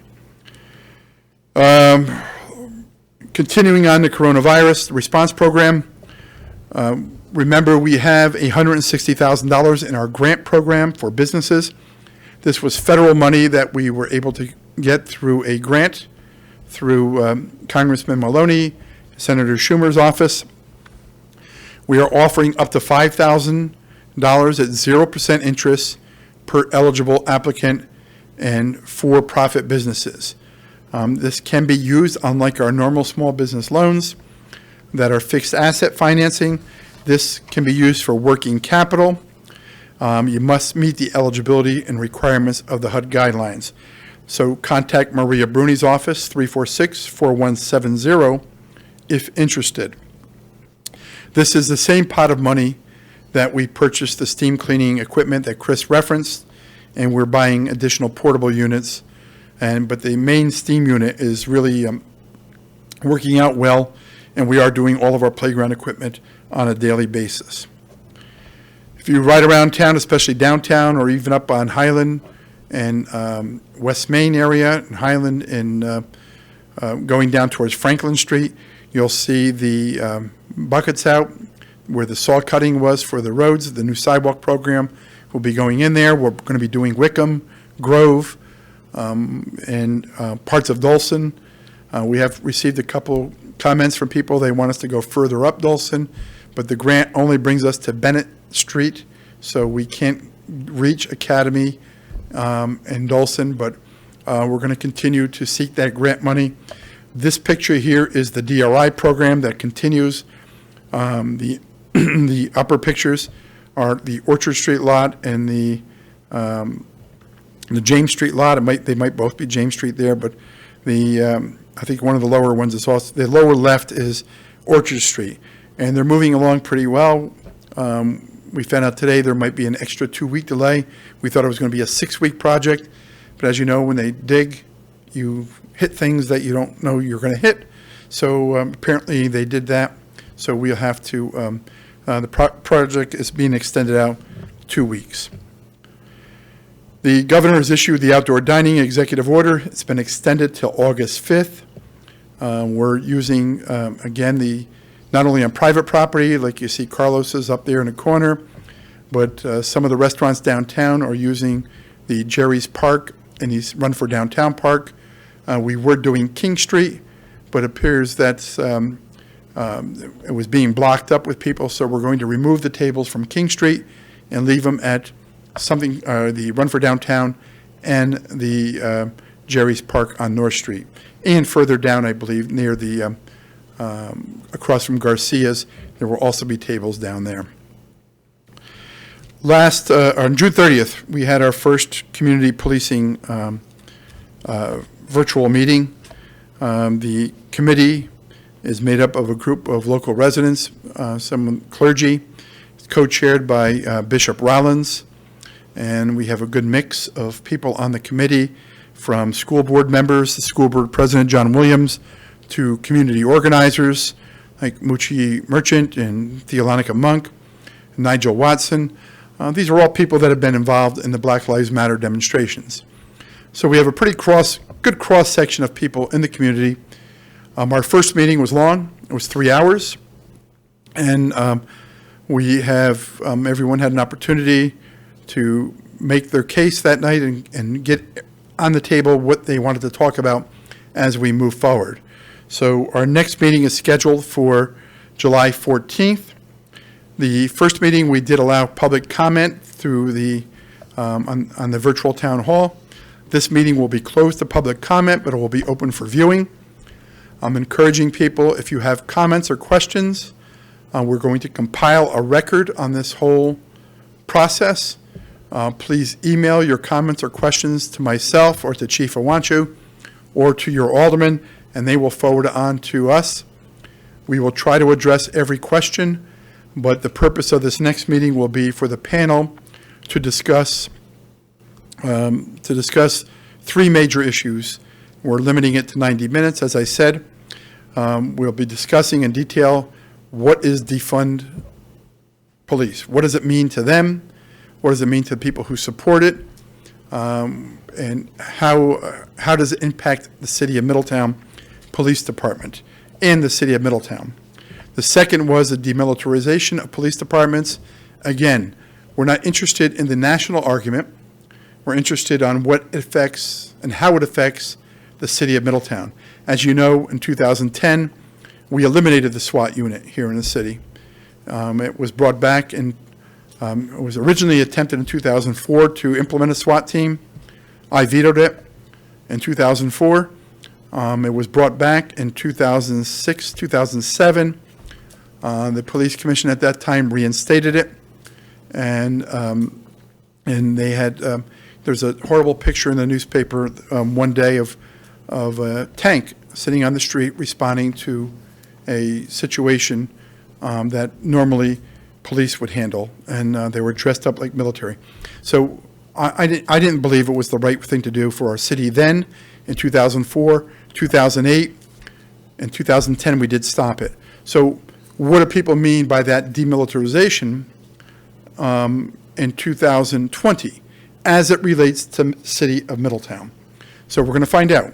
Continuing on the coronavirus response program, remember we have $160,000 in our grant program for businesses. This was federal money that we were able to get through a grant through Congressman Maloney, Senator Schumer's office. We are offering up to $5,000 at 0% interest per eligible applicant and for-profit businesses. This can be used, unlike our normal small business loans that are fixed asset financing. This can be used for working capital. You must meet the eligibility and requirements of the HUD guidelines. So contact Maria Bruni's office, 346-4170, if interested. This is the same pot of money that we purchased the steam cleaning equipment that Chris referenced, and we're buying additional portable units. But the main steam unit is really working out well, and we are doing all of our playground equipment on a daily basis. If you ride around town, especially downtown or even up on Highland and West Main area, and Highland and going down towards Franklin Street, you'll see the buckets out where the saw cutting was for the roads. The new sidewalk program will be going in there. We're going to be doing Wickham, Grove, and parts of Dawson. We have received a couple comments from people. They want us to go further up Dawson, but the grant only brings us to Bennett Street, so we can't reach Academy and Dawson, but we're going to continue to seek that grant money. This picture here is the DRI program that continues. The the upper pictures are the Orchard Street lot and the James Street lot. They might both be James Street there, but I think one of the lower ones is also, the lower left is Orchard Street, and they're moving along pretty well. We found out today there might be an extra 2-week delay. We thought it was going to be a 6-week project, but as you know, when they dig, you hit things that you don't know you're going to hit. So apparently they did that. So we'll have to, the project is being extended out 2 weeks. The governor has issued the outdoor dining executive order. It's been extended till August 5th. We're using, again, not only on private property, like you see Carlos is up there in the corner, but some of the restaurants downtown are using the Jerry's Park and he's Run for Downtown Park. We were doing King Street, but it appears that it was being blocked up with people, so we're going to remove the tables from King Street and leave them at something, the Run for Downtown and the Jerry's Park on North Street. And further down, I believe, near the, across from Garcia's, there will also be tables down there. On June 30th, we had our first community policing virtual meeting. The committee is made up of a group of local residents, some clergy, co-chaired by Bishop Rollins, and we have a good mix of people on the committee, from school board members, the school board president, John Williams, to community organizers like Muchi Merchant and Theolonica Monk, Nigel Watson. These are all people that have been involved in the Black Lives Matter demonstrations. So we have a pretty good cross-section of people in the community. Our first meeting was long. It was 3 hours. And we have, everyone had an opportunity to make their case that night and get on the table what they wanted to talk about as we move forward. So our next meeting is scheduled for July 14th. The first meeting, we did allow public comment through the, on the virtual town hall. This meeting will be closed to public comment, but it will be open for viewing. I'm encouraging people, if you have comments or questions, we're going to compile a record on this whole process. Please email your comments or questions to myself or to Chief Awanchu or to your alderman, and they will forward it on to us. We will try to address every question, but the purpose of this next meeting will be for the panel to discuss 3 major issues. We're limiting it to 90 minutes, as I said. We'll be discussing in detail what is defund police. What does it mean to them? What does it mean to the people who support it? And how does it impact the City of Middletown Police Department and the City of Middletown? The second was the demilitarization of police departments. Again, we're not interested in the national argument. We're interested on what it affects and how it affects the City of Middletown. As you know, in 2010, we eliminated the SWAT unit here in the city. It was brought back and it was originally attempted in 2004 to implement a SWAT team. I vetoed it in 2004. It was brought back in 2006, 2007. The police commission at that time reinstated it, and they had there's a horrible picture in the newspaper one day of a tank sitting on the street responding to a situation that normally police would handle, and they were dressed up like military. So I didn't believe it was the right thing to do for our city then. In 2004, 2008, and 2010, we did stop it. So what do people mean by that demilitarization in 2020 as it relates to the City of Middletown? So we're going to find out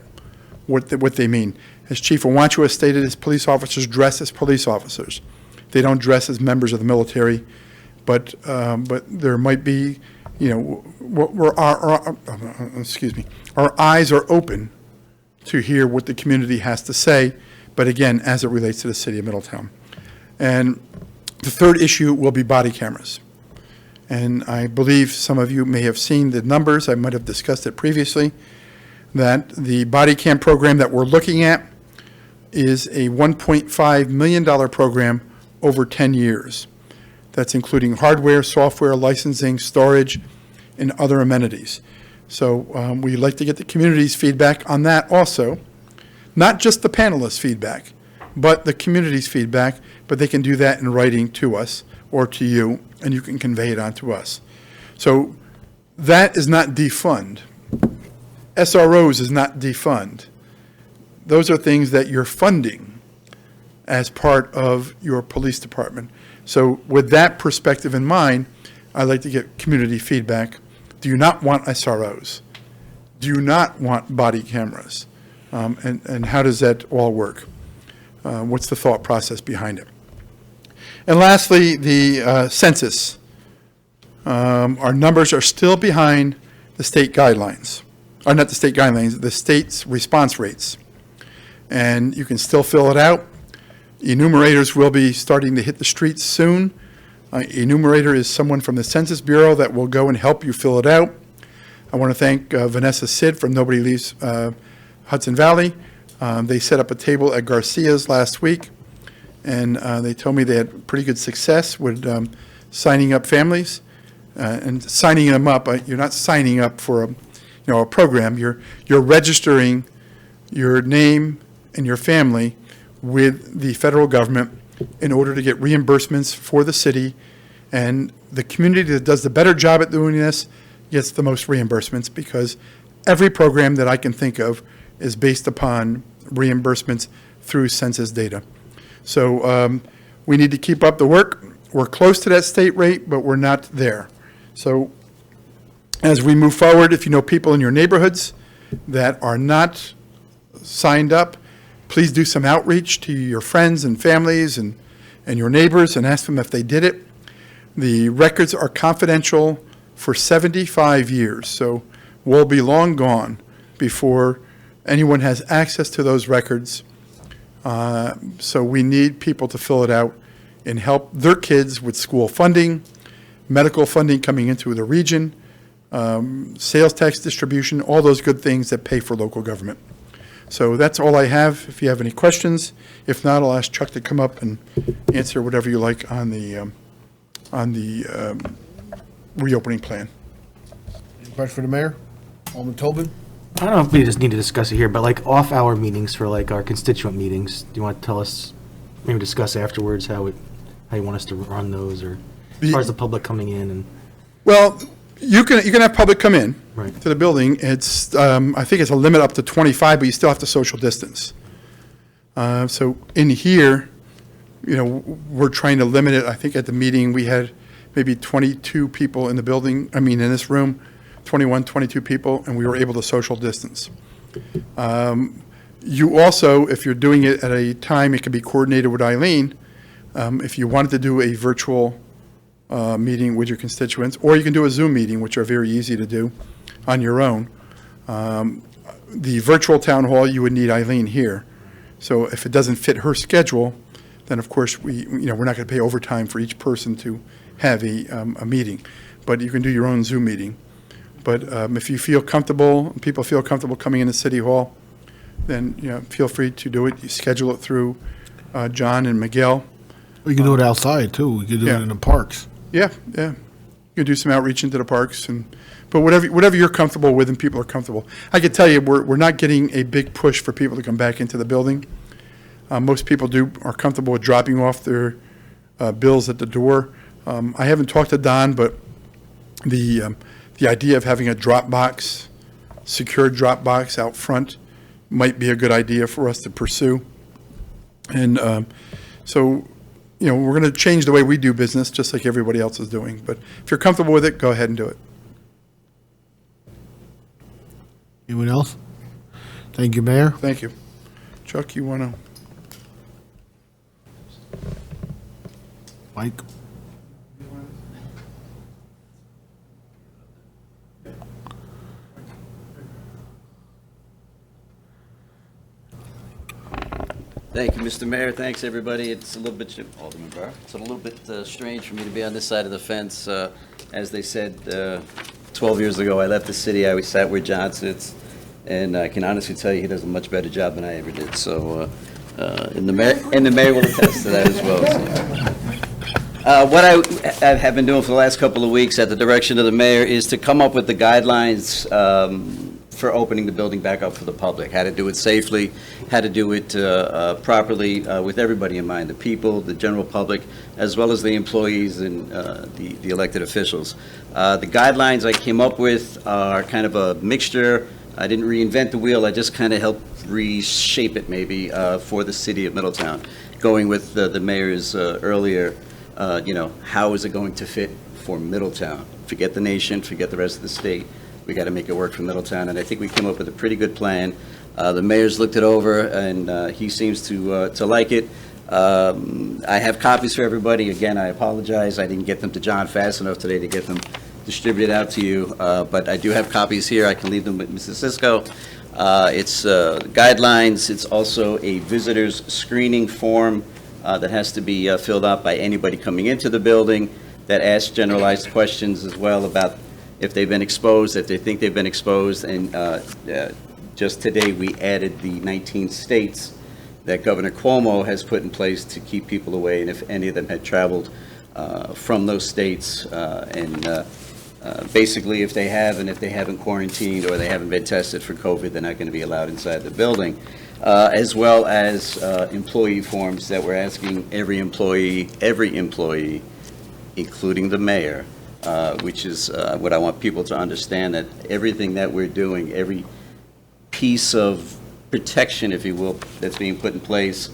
what they mean. As Chief Awanchu has stated, his police officers dress as police officers. They don't dress as members of the military, but there might be excuse me, our eyes are open to hear what the community has to say, but again, as it relates to the city of Middletown. And the third issue will be body cameras. And I believe some of you may have seen the numbers, I might have discussed it previously, that the body cam program that we're looking at is a $1.5 million program over 10 years. That's including hardware, software, licensing, storage, and other amenities. So we'd like to get the community's feedback on that also. Not just the panelists' feedback, but the community's feedback, but they can do that in writing to us or to you, and you can convey it on to us. So that is not defund. SROs is not defund. Those are things that you're funding as part of your police department. So with that perspective in mind, I'd like to get community feedback. Do you not want SROs? Do you not want body cameras? And how does that all work? What's the thought process behind it? And lastly, the census. Our numbers are still behind the state guidelines. Or not the state guidelines, the state's response rates. And you can still fill it out. Enumerators will be starting to hit the streets soon. Enumerator is someone from the Census Bureau that will go and help you fill it out. I want to thank Vanessa Sid from Nobody Leaves Hudson Valley. They set up a table at Garcia's last week, and they told me they had pretty good success with signing up families and signing them up. You're not signing up for a program. You're registering your name and your family with the federal government in order to get reimbursements for the city, and the community that does the better job at doing this gets the most reimbursements, because every program that I can think of is based upon reimbursements through census data. So we need to keep up the work. We're close to that state rate, but we're not there. So as we move forward, if you know people in your neighborhoods that are not signed up, please do some outreach to your friends and families and your neighbors and ask them if they did it. The records are confidential for 75 years, so we'll be long gone before anyone has access to those records. So we need people to fill it out and help their kids with school funding, medical funding coming into the region, sales tax distribution, all those good things that pay for local government. So that's all I have. If you have any questions, if not, I'll ask Chuck to come up and answer whatever you like on the reopening plan. Any question for the mayor? Alderman Tobin? I don't know if we just need to discuss it here, but like off-hour meetings for like our constituent meetings, do you want to tell us, maybe discuss afterwards how you want us to run those, or as far as the public coming in and? Well, you can have public come in Right. to the building. It's I think it's a limit up to 25, but you still have to social distance. So in here, we're trying to limit it. I think at the meeting we had maybe 22 people in the building. I mean, in this room, 21, 22 people, and we were able to social distance. You also, if you're doing it at a time, it can be coordinated with Eileen. If you wanted to do a virtual meeting with your constituents, or you can do a Zoom meeting, which are very easy to do on your own. The virtual town hall, you would need Eileen here. So if it doesn't fit her schedule, then of course we're not going to pay overtime for each person to have a meeting. But you can do your own Zoom meeting. But if you feel comfortable, people feel comfortable coming into City Hall, then feel free to do it. You schedule it through John and Miguel. We can do it outside, too. We can do it in the parks. Yeah. You can do some outreach into the parks, but whatever you're comfortable with and people are comfortable. I can tell you, we're not getting a big push for people to come back into the building. Most people are comfortable with dropping off their bills at the door. I haven't talked to Don, but the idea of having a drop box, secured drop box out front might be a good idea for us to pursue. And so we're going to change the way we do business, just like everybody else is doing. But if you're comfortable with it, go ahead and do it. Anyone else? Thank you, Mayor. Thank you. Chuck, you want to? Mike? Thank you, Mr. Mayor. Thanks, everybody. It's a little bit, Alderman Barr, it's a little bit strange for me to be on this side of the fence. As they said, 12 years ago, I left the city. I sat where John sits, and I can honestly tell you he does a much better job than I ever did. So, and the mayor will attest to that as well. So. What I have been doing for the last couple of weeks at the direction of the mayor is to come up with the guidelines for opening the building back up for the public, how to do it safely, how to do it properly with everybody in mind, the people, the general public, as well as the employees and the elected officials. The guidelines I came up with are kind of a mixture. I didn't reinvent the wheel, I just kind of helped reshape it maybe for the city of Middletown, going with the mayor's earlier, how is it going to fit for Middletown? Forget the nation, forget the rest of the state. We got to make it work for Middletown, and I think we came up with a pretty good plan. The mayor's looked it over, and he seems to like it. I have copies for everybody. Again, I apologize. I didn't get them to John fast enough today to get them distributed out to you, but I do have copies here. I can leave them with Mrs. Cisco. It's guidelines. It's also a visitor's screening form that has to be filled out by anybody coming into the building that asks generalized questions as well about if they've been exposed, if they think they've been exposed. And just today we added the 19 states that Governor Cuomo has put in place to keep people away, and if any of them had traveled from those states, basically if they have, and if they haven't quarantined or they haven't been tested for COVID, they're not going to be allowed inside the building. As well as employee forms that we're asking every employee, including the mayor, which is what I want people to understand, that everything that we're doing, every piece of protection, if you will, that's being put in place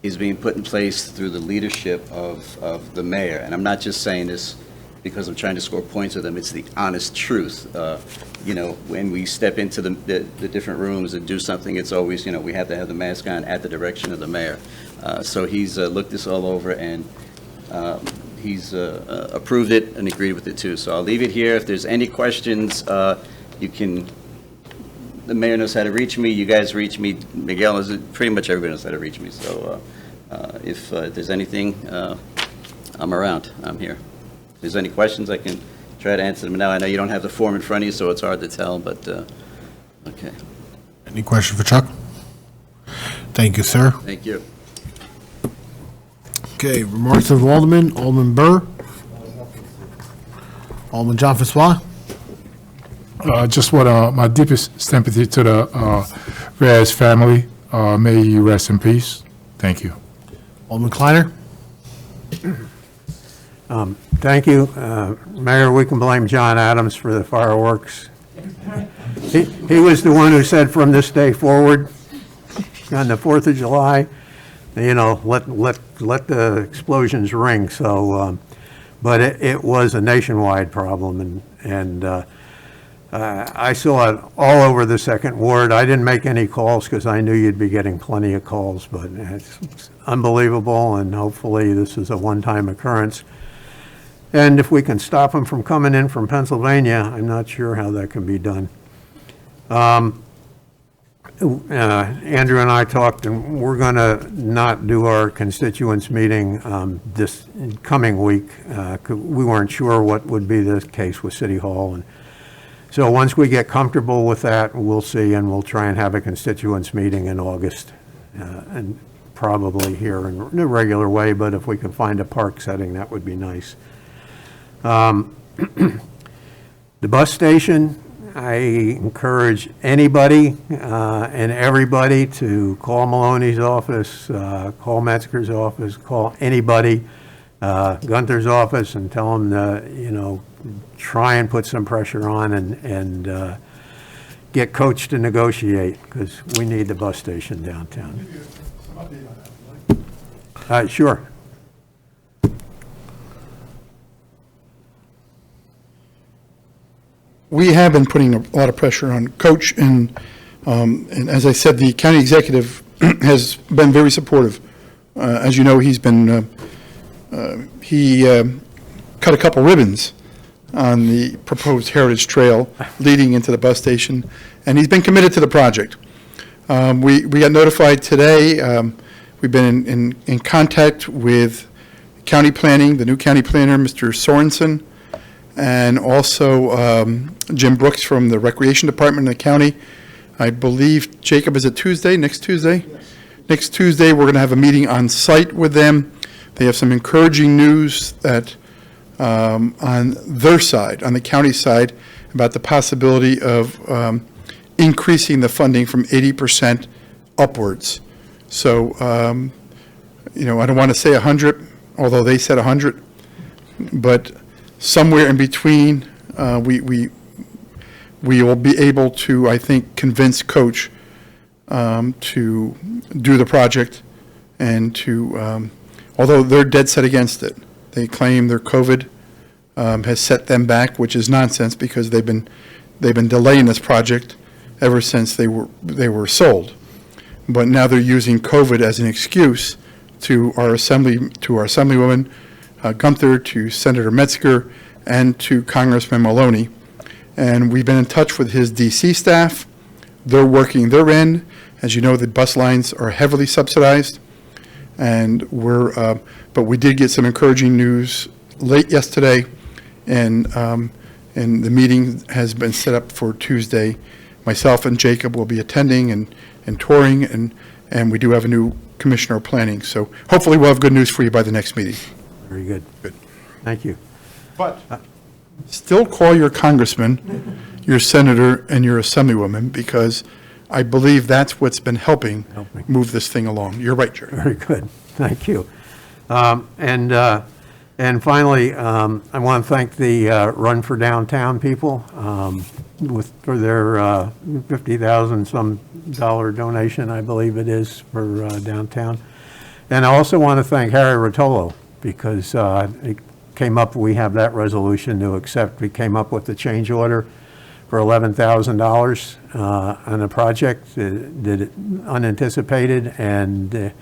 is being put in place through the leadership of the mayor. And I'm not just saying this because I'm trying to score points with them. It's the honest truth. When we step into the different rooms and do something, it's always, we have to have the mask on at the direction of the mayor. So he's looked this all over, and he's approved it and agreed with it too. So I'll leave it here. If there's any questions, you can, the mayor knows how to reach me, you guys reach me, Miguel is, pretty much everybody knows how to reach me. So if there's anything, I'm around, I'm here. If there's any questions, I can try to answer them now. I know you don't have the form in front of you, so it's hard to tell, but okay. Any question for Chuck? Thank you, sir. Thank you. Okay, remarks of Alderman. Alderman Burr. Alderman John Francois. Just want my deepest sympathy to the Reyes family. May you rest in peace. Thank you. Alderman Kleiner. Thank you. Mayor, we can blame John Adams for the fireworks. He was the one who said from this day forward, on the 4th of July, let the explosions ring. So, but it was a nationwide problem, and I saw it all over the Second Ward. I didn't make any calls because I knew you'd be getting plenty of calls, but it's unbelievable, and hopefully this is a one-time occurrence. And if we can stop them from coming in from Pennsylvania, I'm not sure how that can be done. Andrew and I talked, and we're going to not do our constituents meeting this coming week. We weren't sure what would be the case with City Hall. And so once we get comfortable with that, we'll see, and we'll try and have a constituents meeting in August, and probably here in a regular way, but if we can find a park setting, that would be nice. The bus station, I encourage anybody and everybody to call Maloney's office, call Metzger's office, call anybody, Gunther's office, and tell them to, try and put some pressure on and get Coach to negotiate, because we need the bus station downtown. Sure. We have been putting a lot of pressure on Coach, and as I said, the county executive has been very supportive. As you know, he's been, he cut a couple ribbons on the proposed Heritage Trail leading into the bus station, and he's been committed to the project. We got notified today, We've been in contact with county planning, the new county planner, Mr. Sorensen, and also Jim Brooks from the Recreation Department of the county. I believe, Jacob, is it Tuesday, next Tuesday? Yes. Next Tuesday, we're going to have a meeting on site with them. They have some encouraging news that on their side, on the county side, about the possibility of increasing the funding from 80% upwards. So, I don't want to say 100, although they said 100, but somewhere in between, we will be able to, I think, convince Coach to do the project and to, although they're dead set against it. They claim their COVID has set them back, which is nonsense because they've been delaying this project ever since they were sold. But now they're using COVID as an excuse to our Assemblywoman Gunther, to Senator Metzger, and to Congressman Maloney. And we've been in touch with his DC staff. They're working their end. As you know, the bus lines are heavily subsidized. And but we did get some encouraging news late yesterday, and the meeting has been set up for Tuesday. Myself and Jacob will be attending and touring, and we do have a new commissioner of planning. So hopefully we'll have good news for you by the next meeting. Very good. Good. Thank you. But still call your congressman, your senator, and your assemblywoman, because I believe that's what's been helping move this thing along. You're right, Jerry. Very good. Thank you. And finally, I want to thank the Run for Downtown people for their $50,000 some dollar donation, I believe it is, for downtown. And I also want to thank Harry Rotolo, because it came up, we have that resolution to accept. We came up with the change order for $11,000 on a project that it unanticipated, and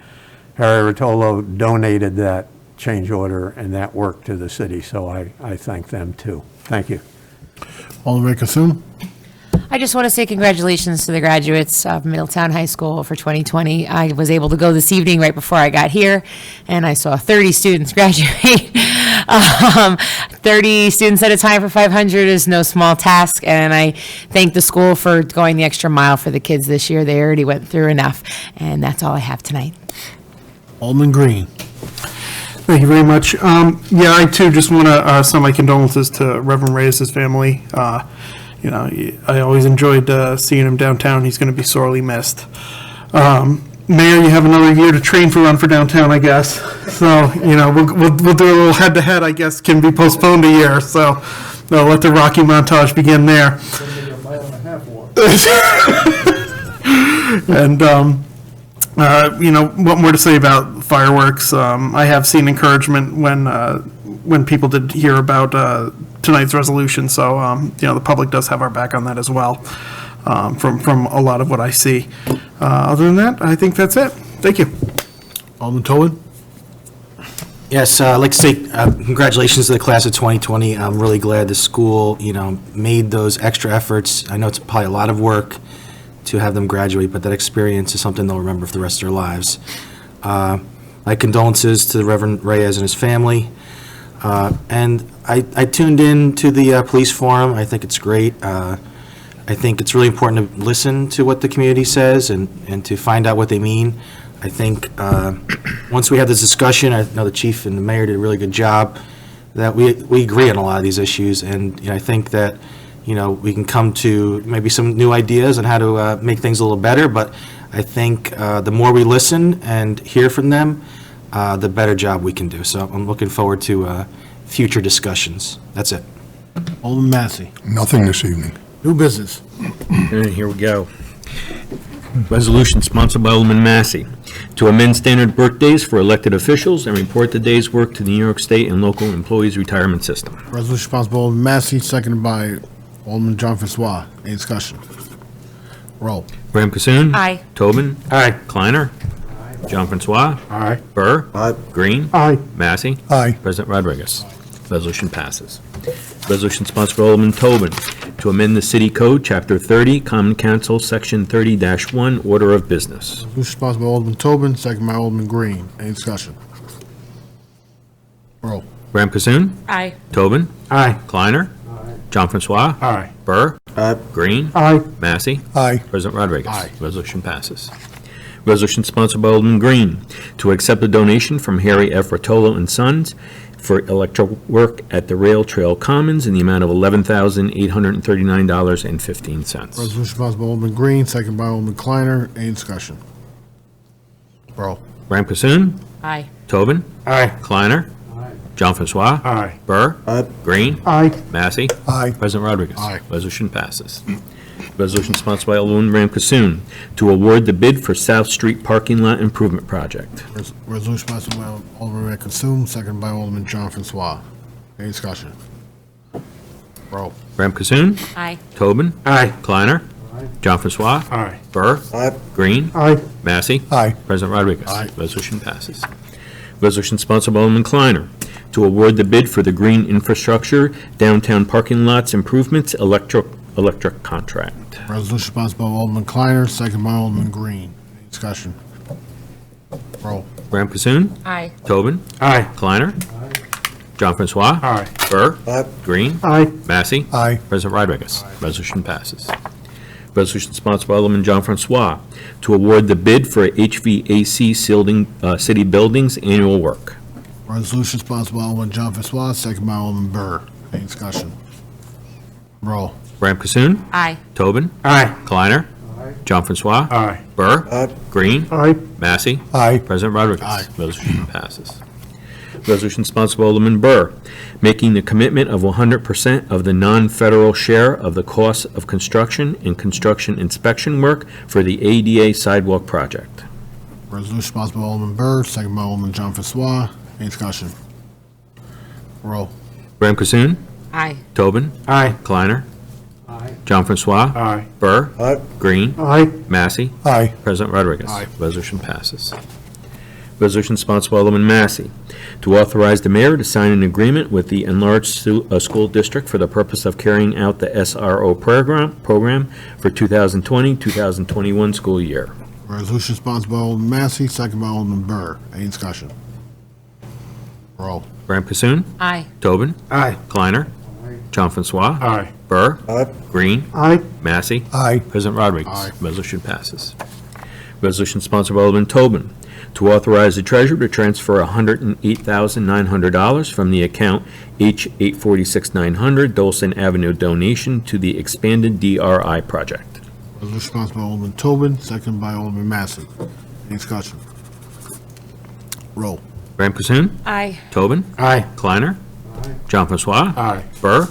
Harry Rotolo donated that change order and that work to the city, so I thank them too. Thank you. Alderman Kasum. I just want to say congratulations to the graduates of Middletown High School for 2020. I was able to go this evening right before I got here, and I saw 30 students graduate. 30 students at a time for 500 is no small task, and I thank the school for going the extra mile for the kids this year. They already went through enough, and that's all I have tonight. Alderman Green. Thank you very much. Yeah, I too just want to send my condolences to Reverend Reyes' family. I always enjoyed seeing him downtown. He's going to be sorely missed. Mayor, you have another year to train for Run for Downtown, I guess. So, we'll do a little head-to-head, I guess, can be postponed a year. So, I'll let the Rocky montage begin there. And, what more to say about fireworks? I have seen encouragement when people did hear about tonight's resolution. So, the public does have our back on that as well, from a lot of what I see. Other than that, I think that's it. Thank you. Alderman Tobin. Yes, I'd like to say congratulations to the class of 2020. I'm really glad the school, made those extra efforts. I know it's probably a lot of work to have them graduate, but that experience is something they'll remember for the rest of their lives. My condolences to the Reverend Reyes and his family. And I tuned in to the police forum. I think it's great. I think it's really important to listen to what the community says and to find out what they mean. I think once we have this discussion, I know the chief and the mayor did a really good job, that we agree on a lot of these issues. And I think that we can come to maybe some new ideas on how to make things a little better. But I think the more we listen and hear from them, the better job we can do. So I'm looking forward to future discussions. That's it. Alderman Massey. Nothing this evening. New business. And here we go. Resolution sponsored by Alderman Massey to amend standard birthdays for elected officials and report the day's work to the New York State and local employees retirement system. Resolution sponsored by Alderman Massey, seconded by Alderman John Francois. Any discussion? Roll. Graham Cassoon. Aye. Tobin. Aye. Kleiner. Aye. John Francois. Aye. Burr. Aye. Green. Aye. Massey. Aye. President Rodriguez. Resolution passes. Resolution sponsored by Alderman Tobin to amend the City Code, Chapter 30, Common Council, Section 30-1, Order of Business. Resolution sponsored by Alderman Tobin, second by Alderman Green. Any discussion? Roll. Graham Cassoon? Aye. Tobin? Aye. Kleiner? John Francois? Aye. Burr? Green? Aye. Massey? Aye. President Rodriguez? Aye. Resolution passes. Resolution sponsored by Alderman Green to accept a donation from Harry F. Rotolo and Sons for electrical work at the Rail Trail Commons in the amount of $11,839.15. Resolution sponsored by Alderman Green, second by Alderman Kleiner. Any discussion? Roll. Graham Cassoon? Aye. Tobin? Aye. Kleiner? John Francois? Aye. Burr? Green? Aye. Massey? Aye. President Rodriguez? Aye. Resolution passes. Resolution sponsored by Alderman Graham Cassoon to award the bid for South Street Parking Lot Improvement Project. Resolution sponsored by Alderman Consoom, second by Alderman John Francois. Any discussion? Roll. Graham Cassoon? Aye. Tobin? Aye. Kleiner? John Francois? Aye. Burr? Green? Aye. Massey? Aye. President Rodriguez? Aye. Resolution passes. Resolution sponsored by Alderman Kleiner to award the bid for the green infrastructure downtown parking lots improvements electric contract. Resolution sponsored by Alderman Kleiner, second by Alderman Green. Any discussion? Roll. Graham Cassoon? Aye. Tobin? Aye. Kleiner? John Francois? Aye. Burr? Green? Aye. Massey? Aye. President Rodriguez? Resolution passes. Resolution sponsored by Alderman John Francois to award the bid for HVAC city buildings annual work. Resolution sponsored by Alderman John Francois, second by Alderman Burr. Any discussion? Roll. Graham Cassoon? Aye. Tobin? Aye. Kleiner? John Francois? Aye. Burr? Green? Aye. Massey? Aye. President Rodriguez? Aye. Resolution passes. Resolution sponsored by Alderman Burr, making the commitment of 100% of the non-federal share of the cost of construction and construction inspection work for the ADA sidewalk project. Resolution sponsored by Alderman Burr, second by Alderman John Francois. Any discussion? Roll. Graham Cassoon? Aye. Tobin? Aye. Kleiner? Aye. John Francois? Aye. Burr? Green? Aye. Massey? Aye. President Rodriguez? Aye. Resolution passes. Resolution sponsored by Alderman Massey to authorize the mayor to sign an agreement with the enlarged school district for the purpose of carrying out the SRO program for 2020-2021 school year. Resolution sponsored by Alderman Massey, second by Alderman Burr. Any discussion? Roll. Graham Cassoon? Aye. Tobin? Aye. Kleiner? John Francois? Aye. Burr? Green? Aye. Massey? Aye. President Rodriguez? Aye. Resolution passes. Resolution sponsored by Alderman Tobin to authorize the treasurer to transfer $108,900 from the account H846900 Dolson Avenue donation to the expanded DRI project. Resolution sponsored by Alderman Tobin, second by Alderman Massey. Any discussion? Roll. Graham Cassoon? Aye. Tobin? Aye. Kleiner? John Francois? Aye. Burr?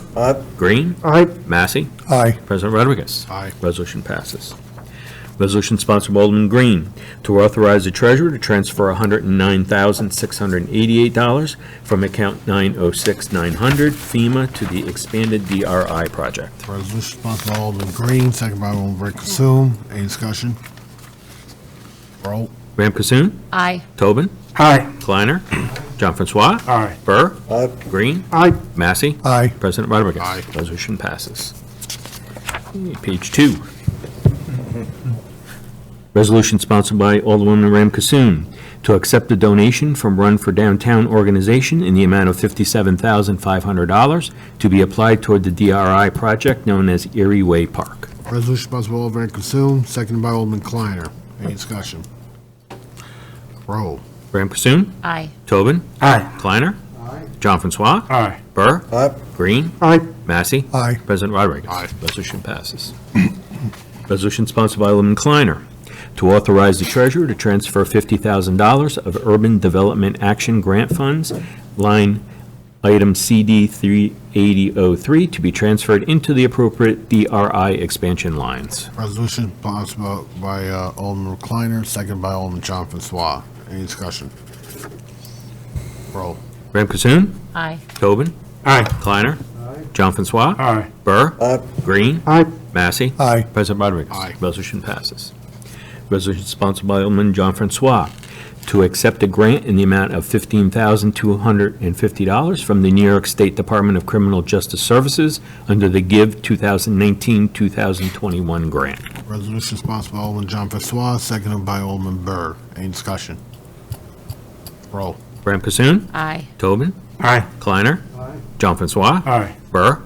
Green? Aye. Massey? Aye. President Rodriguez? Aye. Resolution passes. Resolution sponsored by Alderman Green to authorize the treasurer to transfer $109,688 from account 906900 FEMA to the expanded DRI project. Resolution sponsored by Alderman Green, second by Alderman Consoom. Any discussion? Roll. Graham Cassoon? Aye. Tobin? Aye. Kleiner? John Francois? Aye. Burr? Green? Aye. Massey? Aye. President Rodriguez? Aye. Resolution passes. Page 2. Resolution sponsored by Alderwoman Ram Cassoon to accept a donation from Run for Downtown organization in the amount of $57,500 to be applied toward the DRI project known as Erie Way Park. Resolution sponsored by Alderman Consoom, seconded by Alderman Kleiner. Any discussion? Roll. Ram Cassoon? Aye. Tobin? Aye. Kleiner? John Francois? Aye. Burr? Green? Aye. Massey? Aye. President Rodriguez? Aye. Resolution passes. Resolution sponsored by Alderman Kleiner to authorize the treasurer to transfer $50,000 of Urban Development Action Grant Funds, line item CD 38003, to be transferred into the appropriate DRI expansion lines. Resolution sponsored by Alderman Kleiner, seconded by Alderman John Francois. Any discussion? Roll. Ram Cassoon? Aye. Tobin? Aye. Kleiner? John Francois? Aye. Burr? Green? Aye. Massey? Aye. President Rodriguez? Aye. Resolution passes. Resolution sponsored by Alderman John Francois to accept a grant in the amount of $15,250 from the New York State Department of Criminal Justice Services under the GIVE 2019-2021 grant. Resolution sponsored by Alderman John Francois, seconded by Alderman Burr. Any discussion? Roll. Graham Cassoon? Aye. Tobin? Aye. Kleiner? John Francois? Aye. Burr?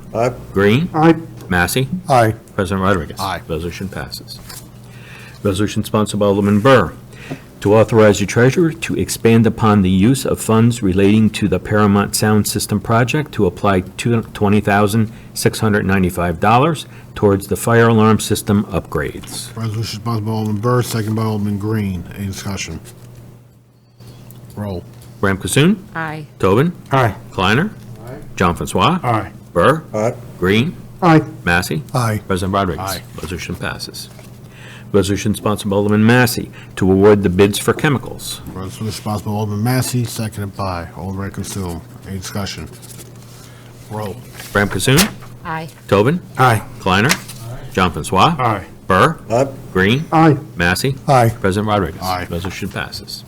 Green? Aye. Massey? Aye. President Rodriguez? Aye. Resolution passes. Resolution sponsored by Alderman Burr to authorize the treasurer to expand upon the use of funds relating to the Paramount Sound System project to apply $20,695 towards the fire alarm system upgrades. Resolution sponsored by Alderman Burr, seconded by Alderman Green. Any discussion? Roll. Graham Cassoon? Aye. Tobin? Aye. Kleiner? John Francois? Aye. Burr? Green? Aye. Massey? Aye. President Rodriguez? Aye. Resolution passes. Resolution sponsored by Alderman Massey to award the bids for chemicals. Resolution sponsored by Alderman Massey, seconded by Alderman Consume. Any discussion? Roll. Graham Cassoon? Aye. Tobin? Aye. Kleiner? John Francois? Aye. Burr? Green? Aye. Massey? Aye. President Rodriguez? Aye. Resolution passes.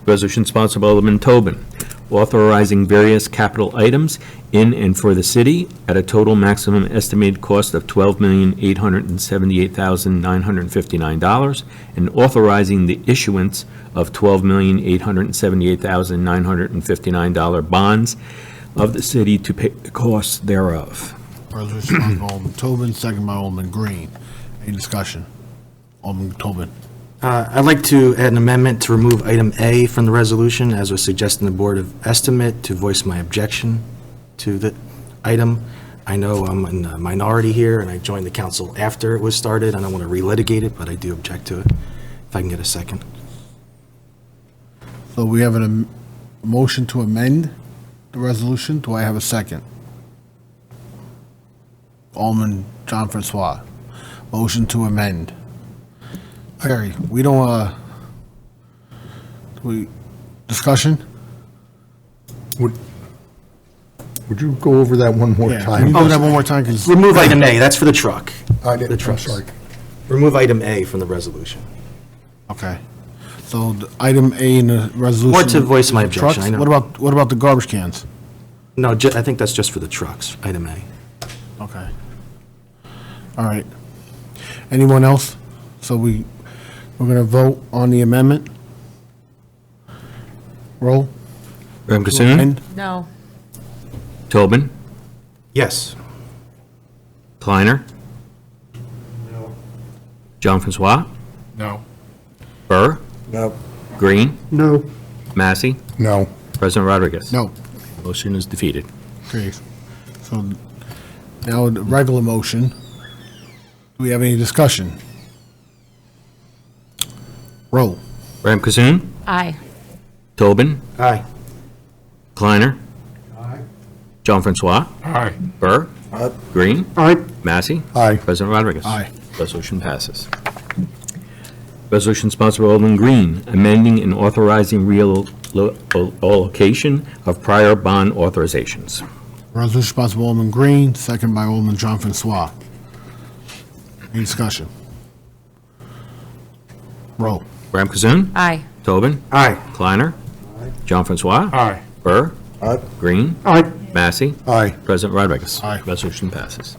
Resolution sponsored by Alderman Tobin, authorizing various capital items in and for the city at a total maximum estimated cost of $12,878,959, and authorizing the issuance of $12,878,959 bonds of the city to pay the costs thereof. Resolution sponsored by Alderman Tobin, seconded by Alderman Green. Any discussion? Alderman Tobin. I'd like to add an amendment to remove item A from the resolution, as was suggested in the Board of Estimate, to voice my objection to the item. I know I'm in the minority here, and I joined the council after it was started. I don't want to relitigate it, but I do object to it. If I can get a second. So we have a motion to amend the resolution. Do I have a second? Alderman John Francois. Motion to amend. Perry, we don't, discussion? Would you go over that one more Yeah, time? can you do that one more time? 'Cause- Remove item A, that's for the truck. I didn't, The I'm trucks. sorry. Remove item A from the resolution. Okay. So the item A in the resolution. Or to voice my objection, Trucks? I know. What about the garbage cans? No, I think that's just for the trucks, item A. Okay. All right. Anyone else? So we're going to vote on the amendment. Roll. Graham To Cassoon? amend. No. Tobin? Yes. Kleiner? No. John Francois? No. Burr? No. Green? No. Massey? No. President Rodriguez? No. Motion is defeated. Okay. So now the regular motion. Do we have any discussion? Roll. Graham Cassoon? Aye. Tobin? Aye. Kleiner? John Francois? Aye. Burr? Green? Aye. Massey? Aye. President Rodriguez? Aye. Resolution passes. Resolution sponsored by Alderman Green, amending and authorizing reallocation of prior bond authorizations. Resolution sponsored by Alderman Green, second by Alderman John Francois. Any discussion? Roll. Graham Cassoon? Aye. Tobin? Aye. Kleiner? John Francois? Aye. Burr? Green? Aye. Massey? Aye. President Rodriguez? Aye. Resolution passes.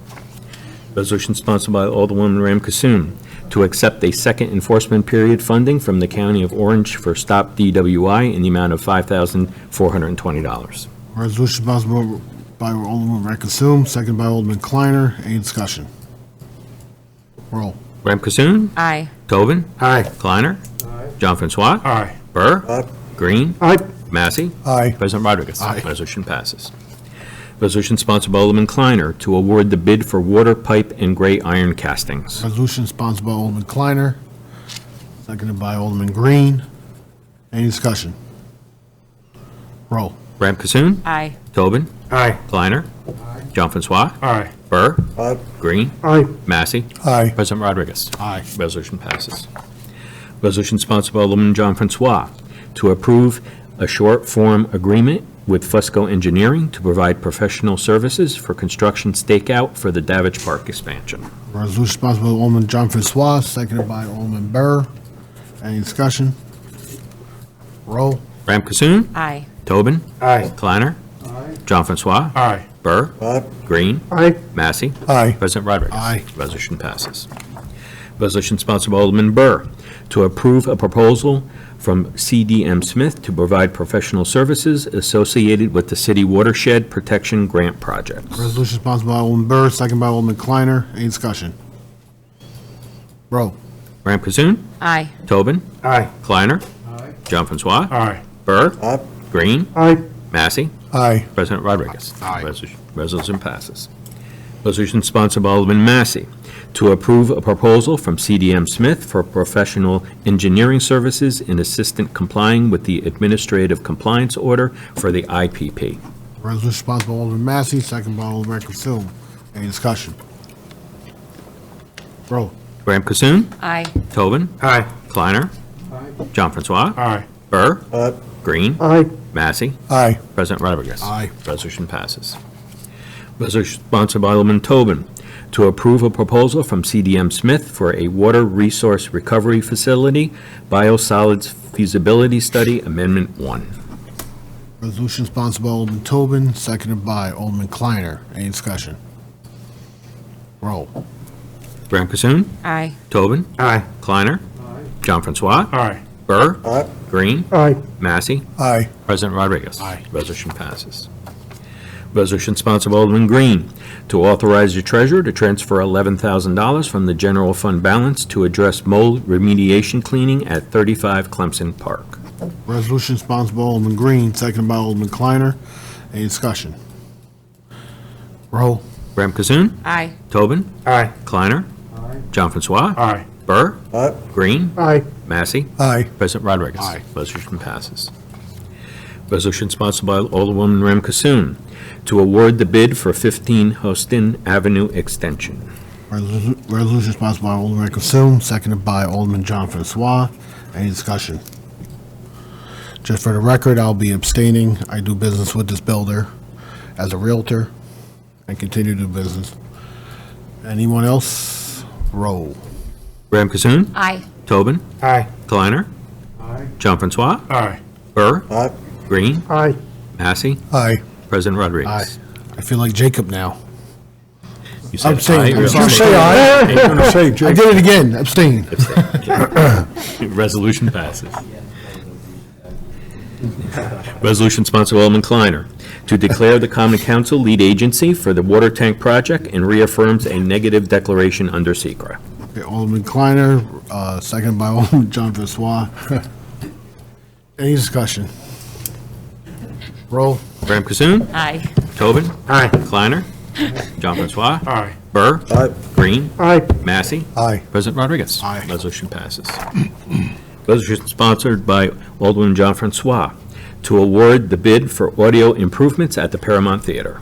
Resolution sponsored by Alderwoman Ram Cassoon to accept a second enforcement period funding from the County of Orange for stop DWI in the amount of $5,420. Resolution sponsored by Alderman Rankine-Sum, second by Alderman Kleiner. Any discussion? Roll. Ram Cassoon? Aye. Tobin? Aye. Kleiner? John Francois? Aye. Burr? Green? Aye. Massey? Aye. President Rodriguez? Aye. Resolution passes. Resolution sponsored by Alderman Kleiner to award the bid for water pipe and gray iron castings. Resolution sponsored by Alderman Kleiner, seconded by Alderman Green. Any discussion? Roll. Ram Cassoon? Aye. Tobin? Aye. Kleiner? John Francois? Aye. Burr? Green? Aye. Massey? Aye. President Rodriguez? Aye. Resolution passes. Resolution sponsored by Alderman John Francois to approve a short-form agreement with Fusco Engineering to provide professional services for construction stakeout for the Davidge Park expansion. Resolution sponsored by Alderman John Francois, seconded by Alderman Burr. Any discussion? Roll. Ram Kasoon. Aye. Tobin. Aye. Kleiner. John Francois. Aye. Burr. Green. Aye. Massey. Aye. President Rodriguez. Aye. Resolution passes. Resolution sponsored by Alderman Burr to approve a proposal from CDM Smith to provide professional services associated with the City Watershed Protection Grant Project. Resolution sponsored by Alderman Burr, second by Alderman Kleiner. Any discussion? Roll. Ram Kasoon. Aye. Tobin. Aye. Kleiner. John Francois. Aye. Burr. Green. Aye. Massey. Aye. President Rodriguez. Aye. Resolution passes. Resolution sponsored by Alderman Massey to approve a proposal from CDM Smith for professional engineering services in assistant complying with the administrative compliance order for the IPP. Resolution sponsored by Alderman Massey, second by Alderman Consoom. Any discussion? Roll. Graham Cassoon. Aye. Tobin. Aye. Kleiner. John Francois. Aye. Burr. Green. Aye. Massey. Aye. President Rodriguez. Aye. Resolution passes. Resolution sponsored by Alderman Tobin to approve a proposal from CDM Smith for a water resource recovery facility, biosolids feasibility study, Amendment 1. Resolution sponsored by Alderman Tobin, seconded by Alderman Kleiner. Any discussion? Roll. Graham Cassoon. Aye. Tobin. Aye. Kleiner. John Francois. Aye. Burr. Green. Aye. Massey. Aye. President Rodriguez. Aye. Resolution passes. Resolution sponsored by Alderman Green to authorize the treasurer to transfer $11,000 from the general fund balance to address mold remediation cleaning at 35 Clemson Park. Resolution sponsored by Alderman Green, seconded by Alderman Kleiner. Any discussion? Roll. Graham Cassoon. Aye. Tobin. Aye. Kleiner. John Francois. Aye. Burr. Green. Aye. Massey. Aye. President Rodriguez. Aye. Resolution passes. Resolution sponsored by Alderwoman Ram Cassoon to award the bid for 15 Houston Avenue Extension. Resolution sponsored by Alderman Consoom, seconded by Alderman John Francois. Any discussion? Just for the record, I'll be abstaining. I do business with this builder as a realtor and continue to do business. Anyone else? Roll. Graham Cassoon. Aye. Tobin. Aye. Kleiner. John Francois. Aye. Burr. Green. Aye. Massey. Aye. President Rodriguez. Aye. I feel like Jacob now. You said Abstain. aye or I'm abstain? sorry. I did it again. Abstain. Resolution passes. Resolution sponsored by Alderman Kleiner to declare the Common Council lead agency for the water tank project and reaffirms a negative declaration under SECRA. Okay, Alderman Kleiner, seconded by Alderman John Francois. Any discussion? Roll. Graham Cassoon. Aye. Tobin. Aye. Kleiner. John Francois. Aye. Burr. Green. Aye. Massey. Aye. President Rodriguez. Aye. Resolution passes. Resolution sponsored by Alderman John Francois to award the bid for audio improvements at the Paramount Theater.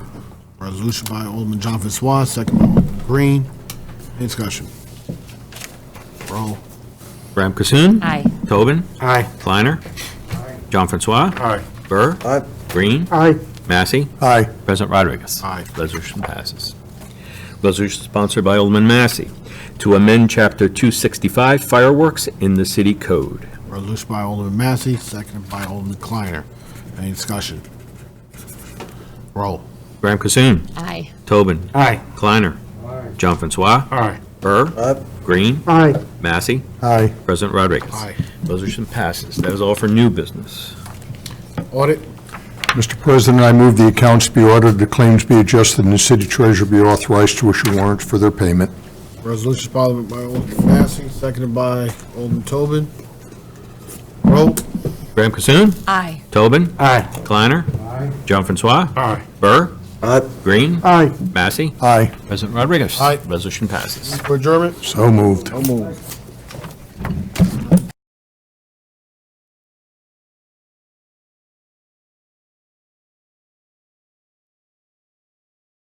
Resolution by Alderman John Francois, second by Alderman Green. Any discussion? Roll. Graham Cassoon. Aye. Tobin. Aye. Kleiner. John Francois. Aye. Burr. Green. Aye. Massey. Aye. President Rodriguez. Aye. Resolution passes. Resolution sponsored by Alderman Massey to amend Chapter 265 fireworks in the city code. Resolution by Alderman Massey, seconded by Alderman Kleiner. Any discussion? Roll. Graham Cassoon. Aye. Tobin. Aye. Kleiner. John Francois. Aye. Burr. Green. Aye. Massey. Aye. President Rodriguez. Aye. Resolution passes. That is all for new business. Audit. Mr. President, I move the accounts be audited, the claims be adjusted, and the city treasurer be authorized to issue warrants for their payment. Resolution sponsored by Alderman Massey, seconded by Alderman Tobin. Roll. Graham Cassoon. Aye. Tobin. Aye. Kleiner. John Francois. Aye. Burr. Green. Aye. Massey. Aye. President Rodriguez. Aye. Resolution passes. For adjournment? So moved. So moved.